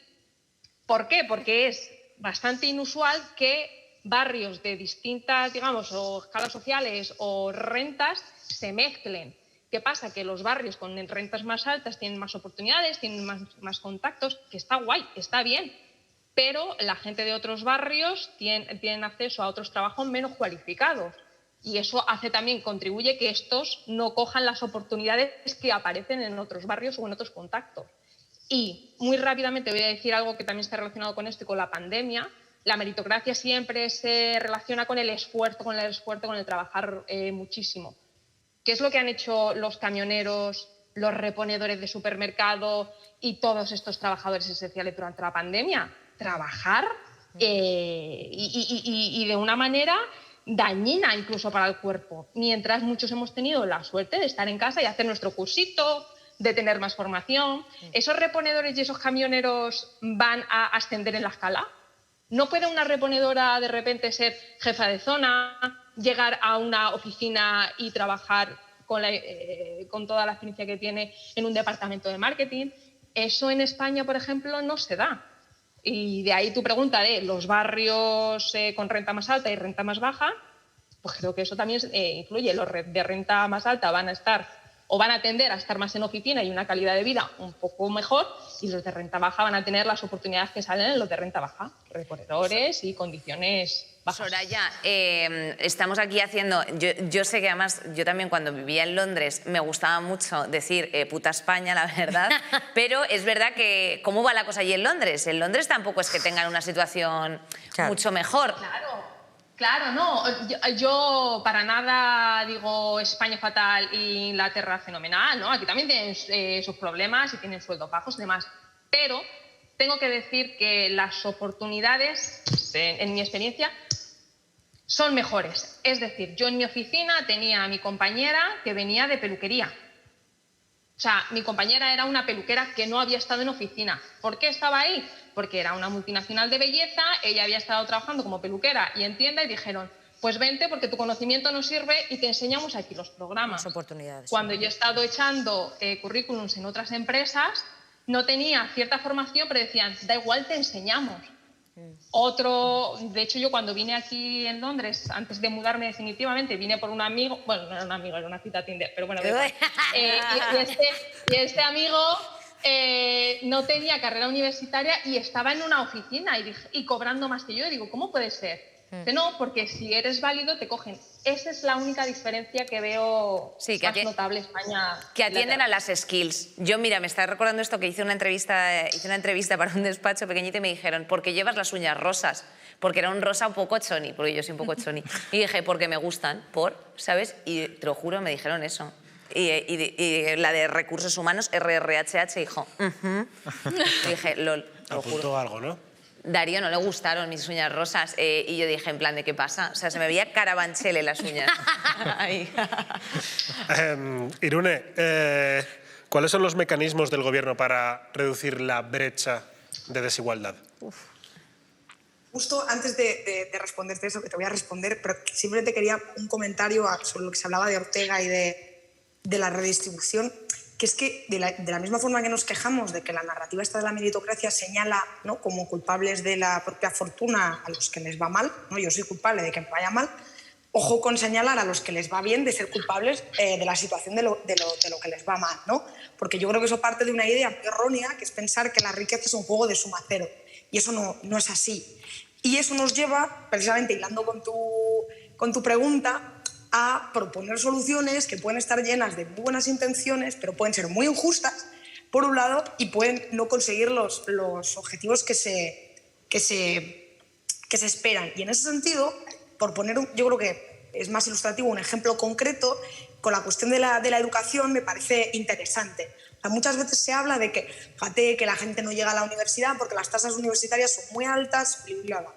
¿Por qué? Porque es bastante inusual que barrios de distintas, digamos, o escalas sociales o rentas se mezclen. ¿Qué pasa? Que los barrios con rentas más altas tienen más oportunidades, tienen más contactos, que está guay, está bien. Pero la gente de otros barrios tienen acceso a otros trabajos menos cualificados. Y eso contribuye que estos no cojan las oportunidades que aparecen en otros barrios o en otros contactos. Y muy rápidamente voy a decir algo que también está relacionado con esto y con la pandemia. La meritocracia siempre se relaciona con el esfuerzo, con el trabajar muchísimo. ¿Qué es lo que han hecho los camioneros, los reponedores de supermercado y todos estos trabajadores esenciales durante la pandemia? Trabajar y de una manera dañina incluso para el cuerpo, mientras muchos hemos tenido la suerte de estar en casa y hacer nuestro cursito, de tener más formación. ¿Esos reponedores y esos camioneros van a ascender en la escala? ¿No puede una reponedora de repente ser jefa de zona, llegar a una oficina y trabajar con toda la experiencia que tiene en un departamento de marketing? Eso en España, por ejemplo, no se da. Y de ahí tu pregunta de los barrios con renta más alta y renta más baja, pues creo que eso también influye. Los de renta más alta van a tender a estar más en oficina y una calidad de vida un poco mejor, y los de renta baja van a tener las oportunidades que salen en los de renta baja, recorredores y condiciones bajas. Soraya, estamos aquí haciendo... Yo sé que además, yo también cuando vivía en Londres me gustaba mucho decir puta España, la verdad, pero es verdad que ¿cómo va la cosa allí en Londres? En Londres tampoco es que tengan una situación mucho mejor. Claro, no. Yo para nada digo España fatal y Inglaterra fenomenal, ¿no? Aquí también tienen sus problemas y tienen sueldos bajos y demás. Pero tengo que decir que las oportunidades, en mi experiencia, son mejores. Es decir, yo en mi oficina tenía a mi compañera que venía de peluquería. O sea, mi compañera era una peluquera que no había estado en oficina. ¿Por qué estaba ahí? Porque era una multinacional de belleza, ella había estado trabajando como peluquera y en tienda y dijeron, pues vente porque tu conocimiento nos sirve y te enseñamos aquí los programas. Las oportunidades. Cuando yo he estado echando currículums en otras empresas, no tenía cierta formación, pero decían, da igual, te enseñamos. De hecho, yo cuando vine aquí en Londres, antes de mudarme definitivamente, vine por un amigo, bueno, no era un amigo, era una cita Tinder, pero bueno, y este amigo no tenía carrera universitaria y estaba en una oficina y cobrando más que yo. Y digo, ¿cómo puede ser? Dice, no, porque si eres válido te cogen. Esa es la única diferencia que veo más notable en España. Que atienden a las skills. Yo, mira, me está recordando esto que hice una entrevista para un despacho pequeñito y me dijeron, ¿por qué llevas las uñas rosas? Porque era un rosa un poco choni, porque yo soy un poco choni. Y dije, porque me gustan, ¿sabes? Y te lo juro, me dijeron eso. Y la de recursos humanos, RRHH, dijo, y dije, lol, te lo juro. Apuntó algo, ¿no? Darío no le gustaron mis uñas rosas y yo dije, en plan, ¿de qué pasa? O sea, se me veía Carabanchel en las uñas. Irune, ¿cuáles son los mecanismos del gobierno para reducir la brecha de desigualdad? Justo antes de responderte eso, que te voy a responder, pero simplemente quería un comentario sobre lo que se hablaba de Ortega y de la redistribución, que es que de la misma forma que nos quejamos de que la narrativa esta de la meritocracia señala, ¿no?, como culpables de la propia fortuna a los que les va mal, ¿no? Yo soy culpable de que me vaya mal, ojo con señalar a los que les va bien de ser culpables de la situación de lo que les va mal, ¿no? Porque yo creo que eso parte de una idea muy errónea, que es pensar que la riqueza es un juego de suma cero, y eso no es así. Y eso nos lleva, precisamente hilando con tu pregunta, a proponer soluciones que pueden estar llenas de muy buenas intenciones, pero pueden ser muy injustas, por un lado, y pueden no conseguir los objetivos que se esperan. Y en ese sentido, por poner, yo creo que es más ilustrativo, un ejemplo concreto, con la cuestión de la educación me parece interesante. O sea, muchas veces se habla de que, fíjate, que la gente no llega a la universidad porque las tasas universitarias son muy altas, bla, bla.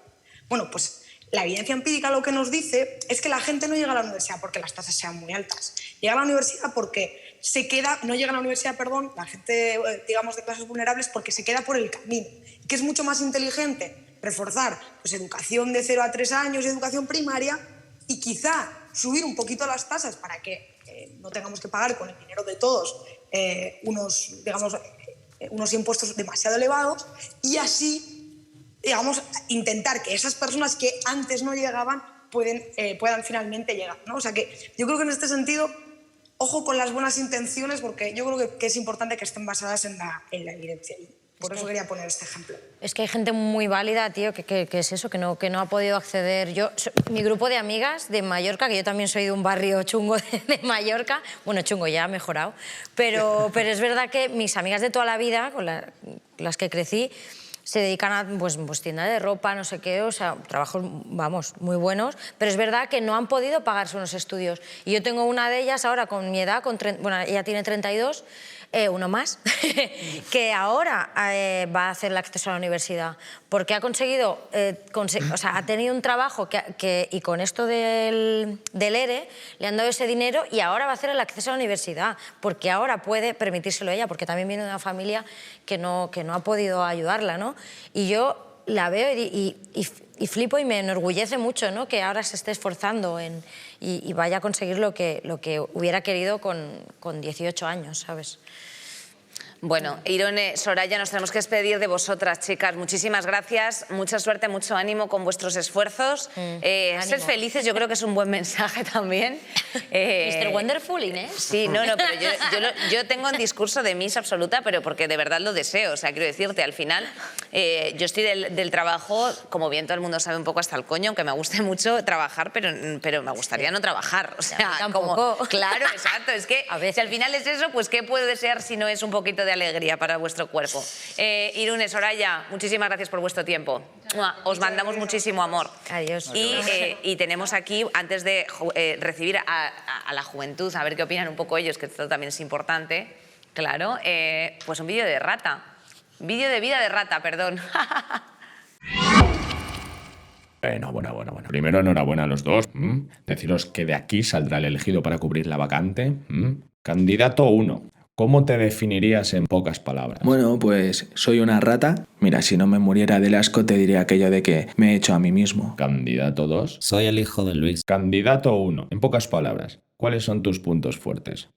Bueno, pues la evidencia empírica lo que nos dice es que la gente no llega a la universidad porque las tasas sean muy altas. Llega a la universidad porque no llega a la universidad, la gente, digamos, de clases vulnerables, porque se queda por el camino. Que es mucho más inteligente reforzar pues, educación de 0 a 3 años, educación primaria, y quizá subir un poquito las tasas para que no tengamos que pagar con el dinero de todos unos impuestos demasiado elevados, y así, digamos, intentar que esas personas que antes no llegaban puedan finalmente llegar, ¿no? O sea que yo creo que en este sentido, ojo con las buenas intenciones, porque yo creo que es importante que estén basadas en la evidencia. Por eso quería poner este ejemplo. Es que hay gente muy válida, tío, que es eso, que no ha podido acceder. Mi grupo de amigas de Mallorca, que yo también soy de un barrio chungo de Mallorca, bueno, chungo ya ha mejorado, pero es verdad que mis amigas de toda la vida, con las que crecí, se dedican a pues tienda de ropa, no sé qué, o sea, trabajos, vamos, muy buenos, pero es verdad que no han podido pagarse unos estudios. Y yo tengo una de ellas ahora con mi edad, bueno, ella tiene 32, uno más, que ahora va a hacer el acceso a la universidad, porque ha conseguido, o sea, ha tenido un trabajo y con esto del ERE le han dado ese dinero y ahora va a hacer el acceso a la universidad, porque ahora puede permitírselo ella, porque también viene de una familia que no ha podido ayudarla, ¿no? Y yo la veo y flipo y me enorgullece mucho, ¿no? Que ahora se esté esforzando y vaya a conseguir lo que hubiera querido con 18 años, ¿sabes? Bueno, Irone, Soraya, nos tenemos que despedir de vosotras, chicas. Muchísimas gracias, mucha suerte, mucho ánimo con vuestros esfuerzos. Sed felices, yo creo que es un buen mensaje también. Mr. Wonderful, Inés. Sí, pero yo tengo un discurso de Miss absoluta, pero porque de verdad lo deseo. O sea, quiero decirte, al final, yo estoy del trabajo, como bien todo el mundo sabe, un poco hasta el coño, aunque me guste mucho trabajar, pero me gustaría no trabajar. O sea, tampoco. Claro, exacto. Es que si al final es eso, pues ¿qué puedo desear si no es un poquito de alegría para vuestro cuerpo? Irune, Soraya, muchísimas gracias por vuestro tiempo. Os mandamos muchísimo amor. Adiós. Y tenemos aquí, antes de recibir a la juventud, a ver qué opinan un poco ellos, que esto también es importante, claro, pues un vídeo de rata. Vídeo de vida de rata, perdón. Bueno. Primero, enhorabuena a los dos. Deciros que de aquí saldrá el elegido para cubrir la vacante. Candidato 1. ¿Cómo te definirías en pocas palabras? Bueno, pues soy una rata. Mira, si no me muriera del asco te diría aquello de que me he hecho a mí mismo. Candidato 2. Soy el hijo de Luis. Candidato 1. En pocas palabras, ¿cuáles son tus puntos fuertes?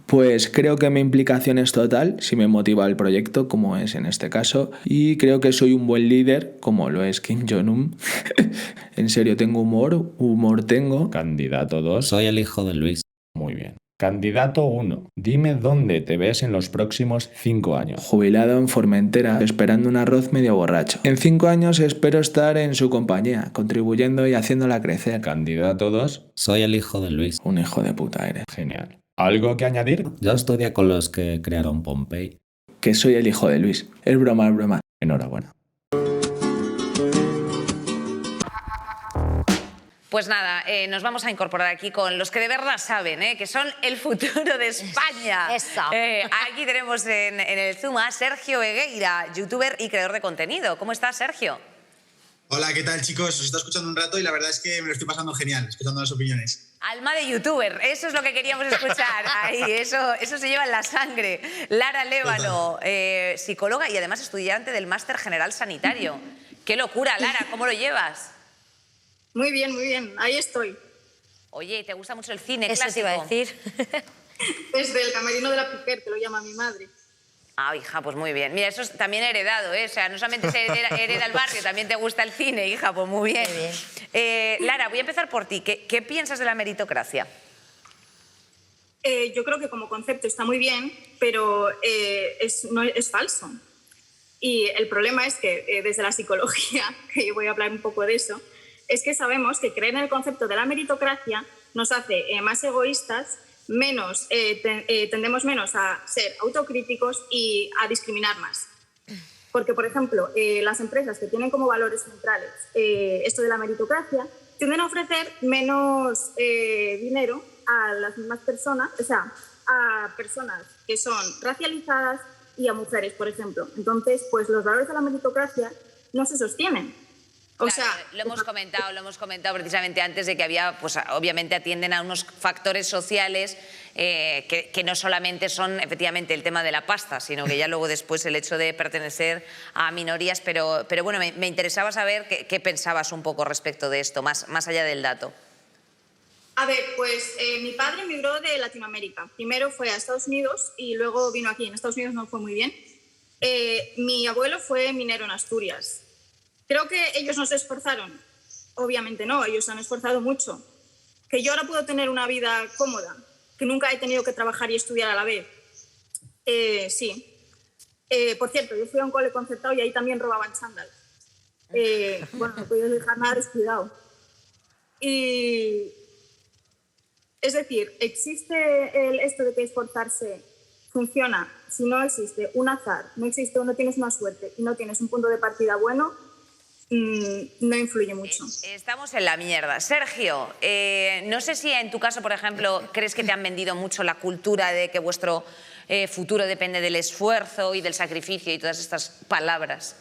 Pues creo que mi implicación es total, si me motiva el proyecto, como es en este caso, y creo que soy un buen líder, como lo es Kim Jong-un. En serio, tengo humor tengo. Candidato 2. Soy el hijo de Luis. Muy bien. Candidato 1. Dime dónde te ves en los próximos 5 años. Jubilado en Formentera, esperando un arroz medio borracho. En 5 años espero estar en su compañía, contribuyendo y haciéndola crecer. Candidato 2. Soy el hijo de Luis. Un hijo de puta eres. Genial. ¿Algo que añadir? Yo estudié con los que crearon Pompey. Que soy el hijo de Luis. Es broma, es broma. Enhorabuena. Pues nada, nos vamos a incorporar aquí con los que de verdad saben, que son el futuro de España. Eso. Aquí tenemos en el Zoom a Sergio Egueira, youtuber y creador de contenido. ¿Cómo estás, Sergio? Hola, ¿qué tal, chicos? Os estoy escuchando un rato y la verdad es que me lo estoy pasando genial, escuchando las opiniones. Alma de youtuber, eso es lo que queríamos escuchar. Ahí, eso se lleva en la sangre. Lara Lévano, psicóloga y además estudiante del Máster General Sanitario. ¡Qué locura, Lara! ¿Cómo lo llevas? Muy bien, ahí estoy. Oye, ¿te gusta mucho el cine Eso clásico? te iba a decir. Desde el camerino de la Piquer, que lo llama mi madre. Ah, hija, pues muy bien. Mira, eso es también heredado, ¿eh? O sea, no solamente se hereda el barrio, también te gusta el cine, hija, pues muy bien. Muy bien. Lara, voy a empezar por ti. ¿Qué piensas de la meritocracia? Yo creo que como concepto está muy bien, pero es falso. Y el problema es que desde la psicología, que yo voy a hablar un poco de eso, es que sabemos que creer en el concepto de la meritocracia nos hace más egoístas, tendemos menos a ser autocríticos y a discriminar más. Porque, por ejemplo, las empresas que tienen como valores centrales esto de la meritocracia tienden a ofrecer menos dinero a las mismas personas, o sea, a personas que son racializadas y a mujeres, por ejemplo. Entonces, pues los valores de la meritocracia no se sostienen. O Claro, sea, lo hemos comentado precisamente antes de que había, pues obviamente atienden a unos factores sociales que no solamente son efectivamente el tema de la pasta, sino que ya luego después el hecho de pertenecer a minorías, pero bueno, me interesaba saber qué pensabas un poco respecto de esto, más allá del dato. a ver, pues mi padre emigró de Latinoamérica. Primero fue a Estados Unidos y luego vino aquí. En Estados Unidos no fue muy bien. Mi abuelo fue minero en Asturias. Creo que ellos no se esforzaron. Obviamente no, ellos se han esforzado mucho. Que yo ahora puedo tener una vida cómoda, que nunca he tenido que trabajar y estudiar a la vez. Sí. Por cierto, yo fui a un cole concertado y ahí también robaban chándal. Bueno, no podía dejar nada descuidado. Y es decir, existe esto de que esforzarse funciona. Si no existe un azar, no tienes una suerte y no tienes un punto de partida bueno, no influye mucho. Estamos en la mierda. Sergio, no sé si en tu caso, por ejemplo, crees que te han vendido mucho la cultura de que vuestro futuro depende del esfuerzo y del sacrificio y todas estas palabras.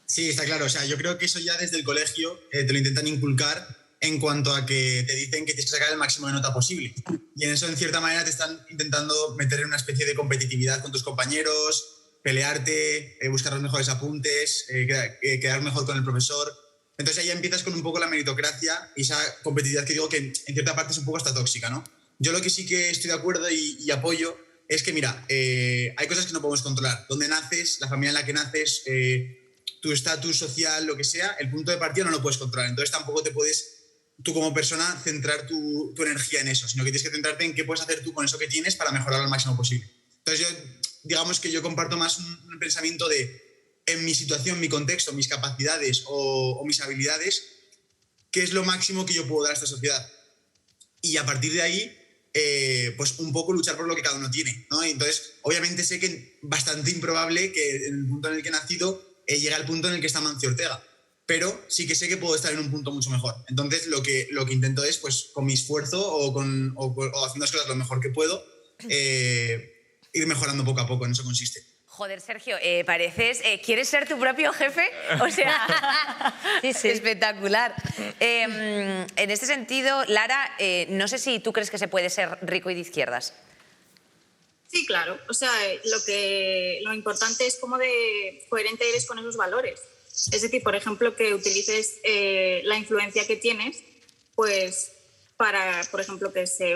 Sí, está claro. O sea, yo creo que eso ya desde el colegio te lo intentan inculcar en cuanto a que te dicen que tienes que sacar el máximo de nota posible. Y en eso, en cierta manera, te están intentando meter en una especie de competitividad con tus compañeros, pelearte, buscar los mejores apuntes, quedar mejor con el profesor. Entonces ahí empiezas con un poco la meritocracia y esa competitividad que digo que en cierta parte es un poco hasta tóxica, ¿no? Yo lo que sí que estoy de acuerdo y apoyo es que, mira, hay cosas que no podemos controlar. Dónde naces, la familia en la que naces, tu estatus social, lo que sea, el punto de partida no lo puedes controlar. Entonces tampoco te puedes, tú como persona, centrar tu energía en eso, sino que tienes que centrarte en qué puedes hacer tú con eso que tienes para mejorar al máximo posible. Entonces digamos que yo comparto más un pensamiento de, en mi situación, mi contexto, mis capacidades o mis habilidades, qué es lo máximo que yo puedo dar a esta sociedad. Y a partir de ahí, pues un poco luchar por lo que cada uno tiene, ¿no? Y entonces, obviamente sé que es bastante improbable que en el punto en el que he nacido llegue al punto en el que está Mancio Ortega, pero sí que sé que puedo estar en un punto mucho mejor. Entonces, lo que intento es, pues, con mi esfuerzo o haciendo las cosas lo mejor que puedo, ir mejorando poco a poco, en eso consiste. Joder, Sergio, pareces... ¿quieres ser tu propio jefe? O sea, sí. Espectacular. En este sentido, Lara, no sé si tú crees que se puede ser rico y de izquierdas. Sí, claro. O sea, lo importante es cómo de coherente eres con esos valores. Es decir, por ejemplo, que utilices la influencia que tienes, pues, para, por ejemplo, que se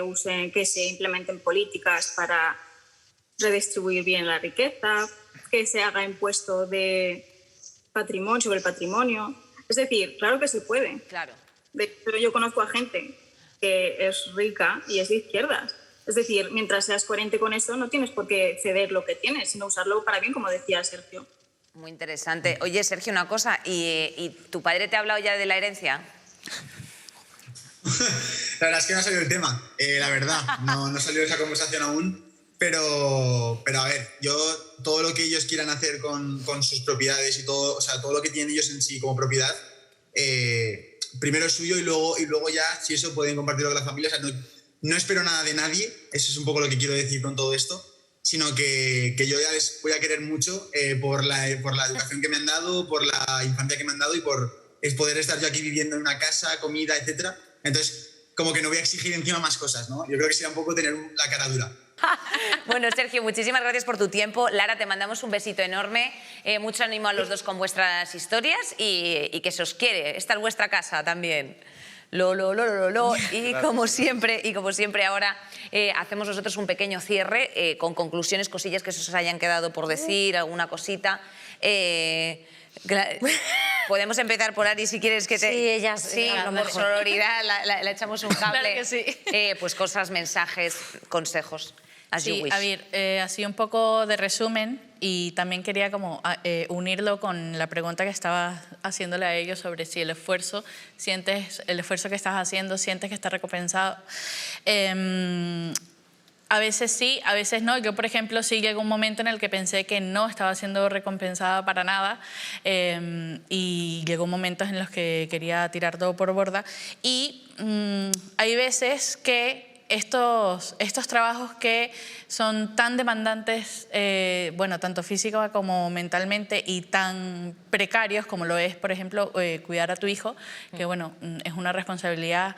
implementen políticas para redistribuir bien la riqueza, que se haga impuesto de patrimonio sobre el patrimonio. Es decir, claro que se puede. Claro. Pero yo conozco a gente que es rica y es de izquierdas. Es decir, mientras seas coherente con eso, no tienes por qué ceder lo que tienes, sino usarlo para bien, como decía Sergio. Muy interesante. Oye, Sergio, una cosa, ¿y tu padre te ha hablado ya de la herencia? La verdad es que no ha salido el tema, la verdad. No ha salido esa conversación aún. Pero a ver, yo todo lo que ellos quieran hacer con sus propiedades y todo, o sea, todo lo que tienen ellos en sí como propiedad, primero es suyo y luego ya, si eso, pueden compartirlo con la familia. O sea, no espero nada de nadie, eso es un poco lo que quiero decir con todo esto, sino que yo ya les voy a querer mucho por la educación que me han dado, por la infancia que me han dado y por poder estar yo aquí viviendo en una casa, comida, etc. Entonces, como que no voy a exigir encima más cosas, ¿no? Yo creo que sería un poco tener la cara dura. Bueno, Sergio, muchísimas gracias por tu tiempo. Lara, te mandamos un besito enorme. Mucho ánimo a los dos con vuestras historias y que se os quiere. Esta es vuestra casa también. Y como siempre ahora hacemos nosotros un pequeño cierre con conclusiones, cosillas que se os hayan quedado por decir, alguna cosita. Podemos empezar por Ari si quieres que te... Sí, ella sí, a lo por mejor. sororidad la echamos un cable. Claro que sí. Pues cosas, mensajes, consejos. As you Sí, wish. a ver, así un poco de resumen y también quería como unirlo con la pregunta que estaba haciéndole a ellos sobre si el esfuerzo que estás haciendo, sientes que está recompensado. A veces sí, a veces no. Yo, por ejemplo, sí llegó un momento en el que pensé que no estaba siendo recompensada para nada y llegó momentos en los que quería tirar todo por borda. Y hay veces que estos trabajos que son tan demandantes, bueno, tanto física como mentalmente, y tan precarios como lo es, por ejemplo, cuidar a tu hijo, que bueno, es una responsabilidad,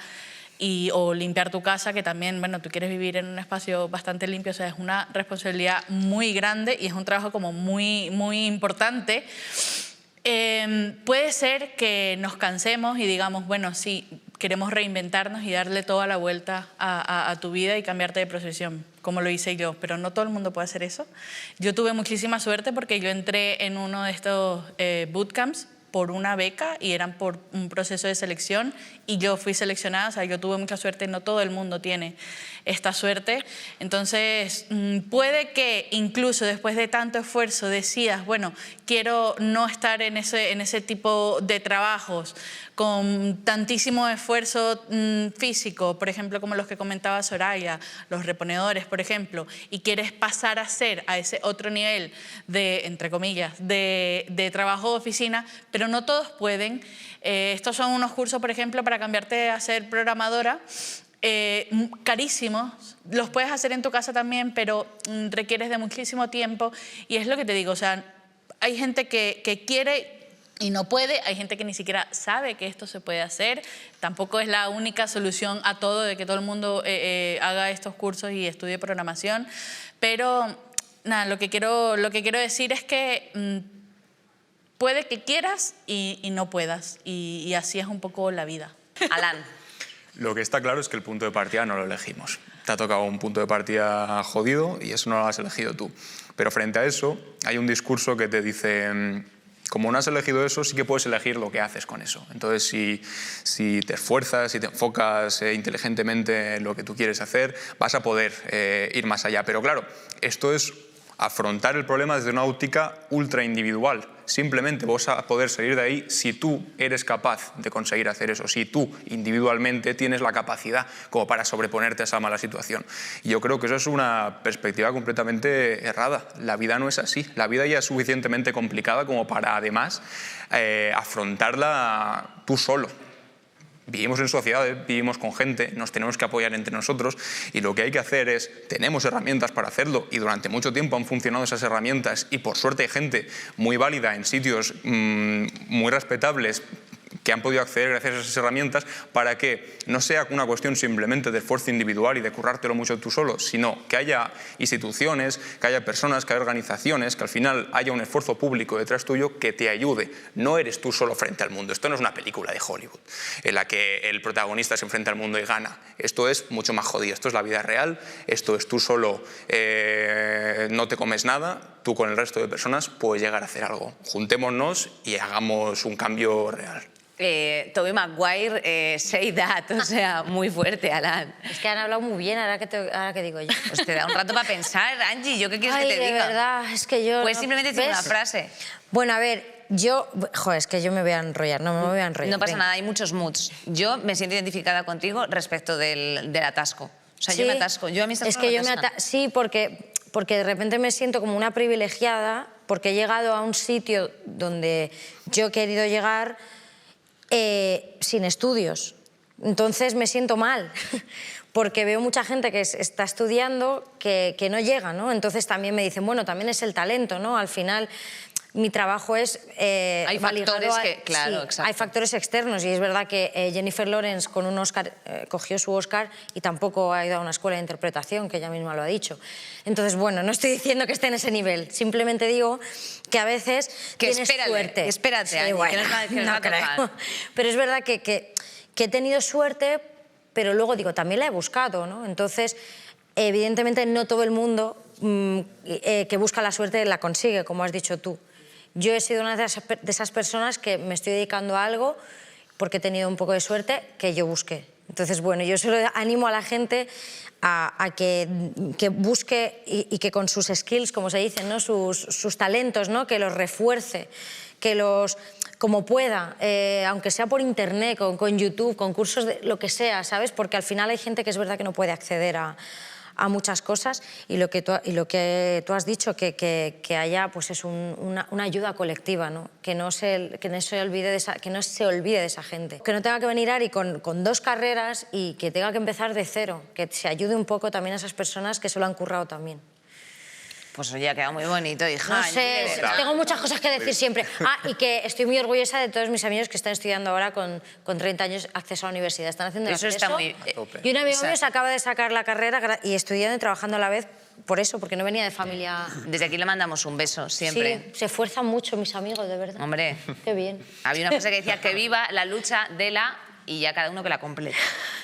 o limpiar tu casa, que también, bueno, tú quieres vivir en un espacio bastante limpio, o sea, es una responsabilidad muy grande y es un trabajo como muy, muy importante. Puede ser que nos cansemos y digamos, bueno, sí, queremos reinventarnos y darle toda la vuelta a tu vida y cambiarte de profesión, como lo hice yo, pero no todo el mundo puede hacer eso. Yo tuve muchísima suerte porque yo entré en uno de estos bootcamps por una beca y eran por un proceso de selección y yo fui seleccionada, o sea, yo tuve mucha suerte, no todo el mundo tiene esta suerte. Entonces, puede que incluso después de tanto esfuerzo decidas, bueno, quiero no estar en ese tipo de trabajos con tantísimo esfuerzo físico, por ejemplo, como los que comentaba Soraya, los reponedores, por ejemplo, y quieres pasar a ser a ese otro nivel de, entre comillas, de trabajo de oficina, pero no todos pueden. Estos son unos cursos, por ejemplo, para cambiarte a ser programadora, carísimos. Los puedes hacer en tu casa también, pero requieres de muchísimo tiempo. Y es lo que te digo, o sea, hay gente que quiere y no puede, hay gente que ni siquiera sabe que esto se puede hacer. Tampoco es la única solución a todo de que todo el mundo haga estos cursos y estudie programación. Pero nada, lo que quiero decir es que puede que quieras y no puedas. Y así es un poco la vida. Alan. Lo que está claro es que el punto de partida no lo elegimos. Te ha tocado un punto de partida jodido y eso no lo has elegido tú. Pero frente a eso hay un discurso que te dice, como no has elegido eso, sí que puedes elegir lo que haces con eso. Entonces, si te esfuerzas, si te enfocas inteligentemente en lo que tú quieres hacer, vas a poder ir más allá. Pero claro, esto es afrontar el problema desde una óptica ultra individual. Simplemente vas a poder salir de ahí si tú eres capaz de conseguir hacer eso, si tú individualmente tienes la capacidad como para sobreponerte a esa mala situación. Y yo creo que eso es una perspectiva completamente errada. La vida no es así. La vida ya es suficientemente complicada como para además afrontarla tú solo. Vivimos en sociedades, vivimos con gente, nos tenemos que apoyar entre nosotros y lo que hay que hacer es, tenemos herramientas para hacerlo y durante mucho tiempo han funcionado esas herramientas y por suerte hay gente muy válida en sitios muy respetables que han podido acceder gracias a esas herramientas para que no sea una cuestión simplemente de esfuerzo individual y de currártelo mucho tú solo, sino que haya instituciones, que haya personas, que haya organizaciones, que al final haya un esfuerzo público detrás tuyo que te ayude. No eres tú solo frente al mundo. Esto no es una película de Hollywood en la que el protagonista se enfrenta al mundo y gana. Esto es mucho más jodido. Esto es la vida real. Esto es tú solo, no te comes nada. Tú con el resto de personas puedes llegar a hacer algo. Juntémonos y hagamos un cambio real. Tobey Maguire, say that, o sea, muy fuerte, Alan. Es que han hablado muy bien, ahora que digo yo. Pues te da un rato para pensar, Angie, ¿yo qué quieres Ay, que te diga? de verdad, es que yo... Pues simplemente decir una frase. Bueno, a ver, yo... Joder, es que yo me voy a enrollar, no me voy a enrollar. No pasa nada, hay muchos moods. Yo me siento identificada contigo respecto del atasco. O sea, yo me atasco, yo a mí es que yo me atasco. Sí, porque de repente me siento como una privilegiada porque he llegado a un sitio donde yo he querido llegar sin estudios. Entonces me siento mal, porque veo mucha gente que está estudiando que no llega, ¿no? Entonces también me dicen, bueno, también es el talento, ¿no? Al final mi trabajo es... hay factores que... Claro, sí, exacto. hay factores externos y es verdad que Jennifer Lawrence con un Oscar cogió su Oscar y tampoco ha ido a una escuela de interpretación, que ella misma lo ha dicho. Entonces, bueno, no estoy diciendo que esté en ese nivel, simplemente digo que a veces tienes suerte. Espérate, sí, Angie, bueno, que nos va a tocar. Pero es verdad que he tenido suerte, pero luego digo, también la he buscado, ¿no? Entonces, evidentemente no todo el mundo que busca la suerte la consigue, como has dicho tú. Yo he sido una de esas personas que me estoy dedicando a algo porque he tenido un poco de suerte que yo busqué. Entonces, bueno, yo solo animo a la gente a que busque y que con sus skills, como se dice, ¿no? sus talentos, ¿no? Que los refuerce, que los... como pueda, aunque sea por internet, con YouTube, con cursos de lo que sea, ¿sabes? Porque al final hay gente que es verdad que no puede acceder a a muchas cosas y lo que tú has dicho, que haya pues es una ayuda colectiva, ¿no? Que no se olvide de esa gente. Que no tenga que venir Ari con 2 carreras y que tenga que empezar de cero, que se ayude un poco también a esas personas que se lo han currado también. Pues oye, ha quedado muy bonito, hija. No sé, tengo muchas cosas que decir siempre. Y que estoy muy orgullosa de todos mis amigos que están estudiando ahora con 30 años acceso a la universidad. Están haciendo Eso acceso. está muy... Y un amigo mío se acaba de sacar la carrera y estudiando y trabajando a la vez por eso, porque no venía de familia... Desde aquí le mandamos un beso, siempre. Sí, se esfuerzan mucho mis amigos, de verdad. Hombre. Qué bien. Había una frase que decía que viva la lucha de la... y ya cada uno que la complete.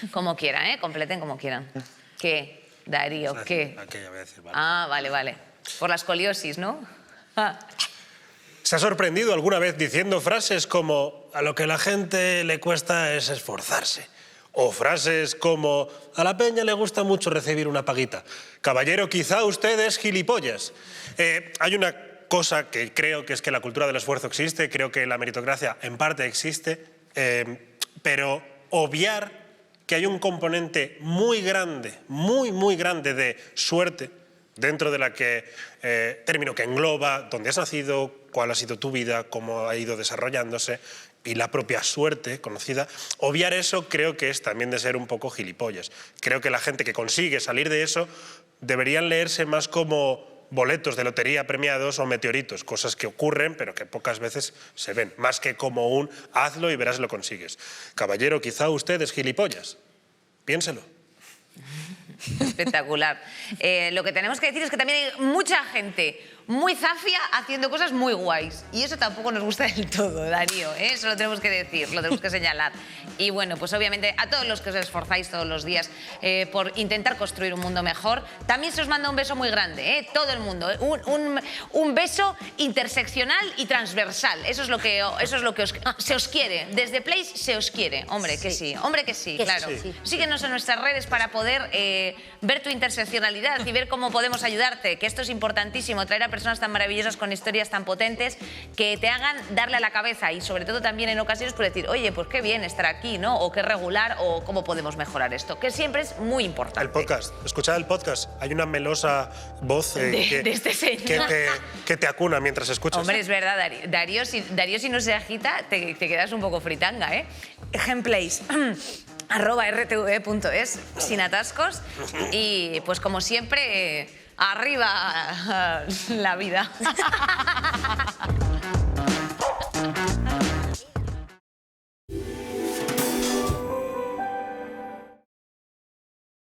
Como quieran, ¿eh? Completen como quieran. ¿Qué, Darío? ¿Qué? Aquella voy a decir, vale. Ah, vale. Por la escoliosis, ¿no? ¿Se ha sorprendido alguna vez diciendo frases como a lo que la gente le cuesta es esforzarse? O frases como a la peña le gusta mucho recibir una paguita. Caballero, quizá usted es gilipollas. Hay una cosa que creo que es que la cultura del esfuerzo existe, creo que la meritocracia en parte existe, pero obviar que hay un componente muy grande, muy grande de suerte dentro de la término que engloba dónde has nacido, cuál ha sido tu vida, cómo ha ido desarrollándose y la propia suerte conocida. Obviar eso creo que es también de ser un poco gilipollas. Creo que la gente que consigue salir de eso deberían leerse más como boletos de lotería premiados o meteoritos, cosas que ocurren pero que pocas veces se ven, más que como un hazlo y verás si lo consigues. Caballero, quizá usted es gilipollas. Piénselo. Espectacular. Lo que tenemos que decir es que también hay mucha gente muy zafia haciendo cosas muy guays. Y eso tampoco nos gusta del todo, Darío, ¿eh? Eso lo tenemos que decir, lo tenemos que señalar. Y bueno, pues obviamente a todos los que os esforzáis todos los días por intentar construir un mundo mejor, también se os manda un beso muy grande, ¿eh? Todo el mundo. Un beso interseccional y transversal. Eso es lo que se os quiere. Desde Place se os quiere. Hombre, que sí. Hombre, que sí, claro. Sí. Síguenos en nuestras redes para poder ver tu interseccionalidad y ver cómo podemos ayudarte, que esto es importantísimo, traer a personas tan maravillosas con historias tan potentes que te hagan darle a la cabeza y sobre todo también en ocasiones por decir, oye, pues qué bien estar aquí, ¿no? O qué regular, o cómo podemos mejorar esto, que siempre es muy importante. El podcast, escuchad el podcast, hay una melosa voz de este señor que te acuna mientras escuchas. Hombre, es verdad, Darío si no se agita te quedas un poco fritanga, ¿eh? Ejempléis. @rtve.es, sin atascos y pues como siempre, arriba la vida.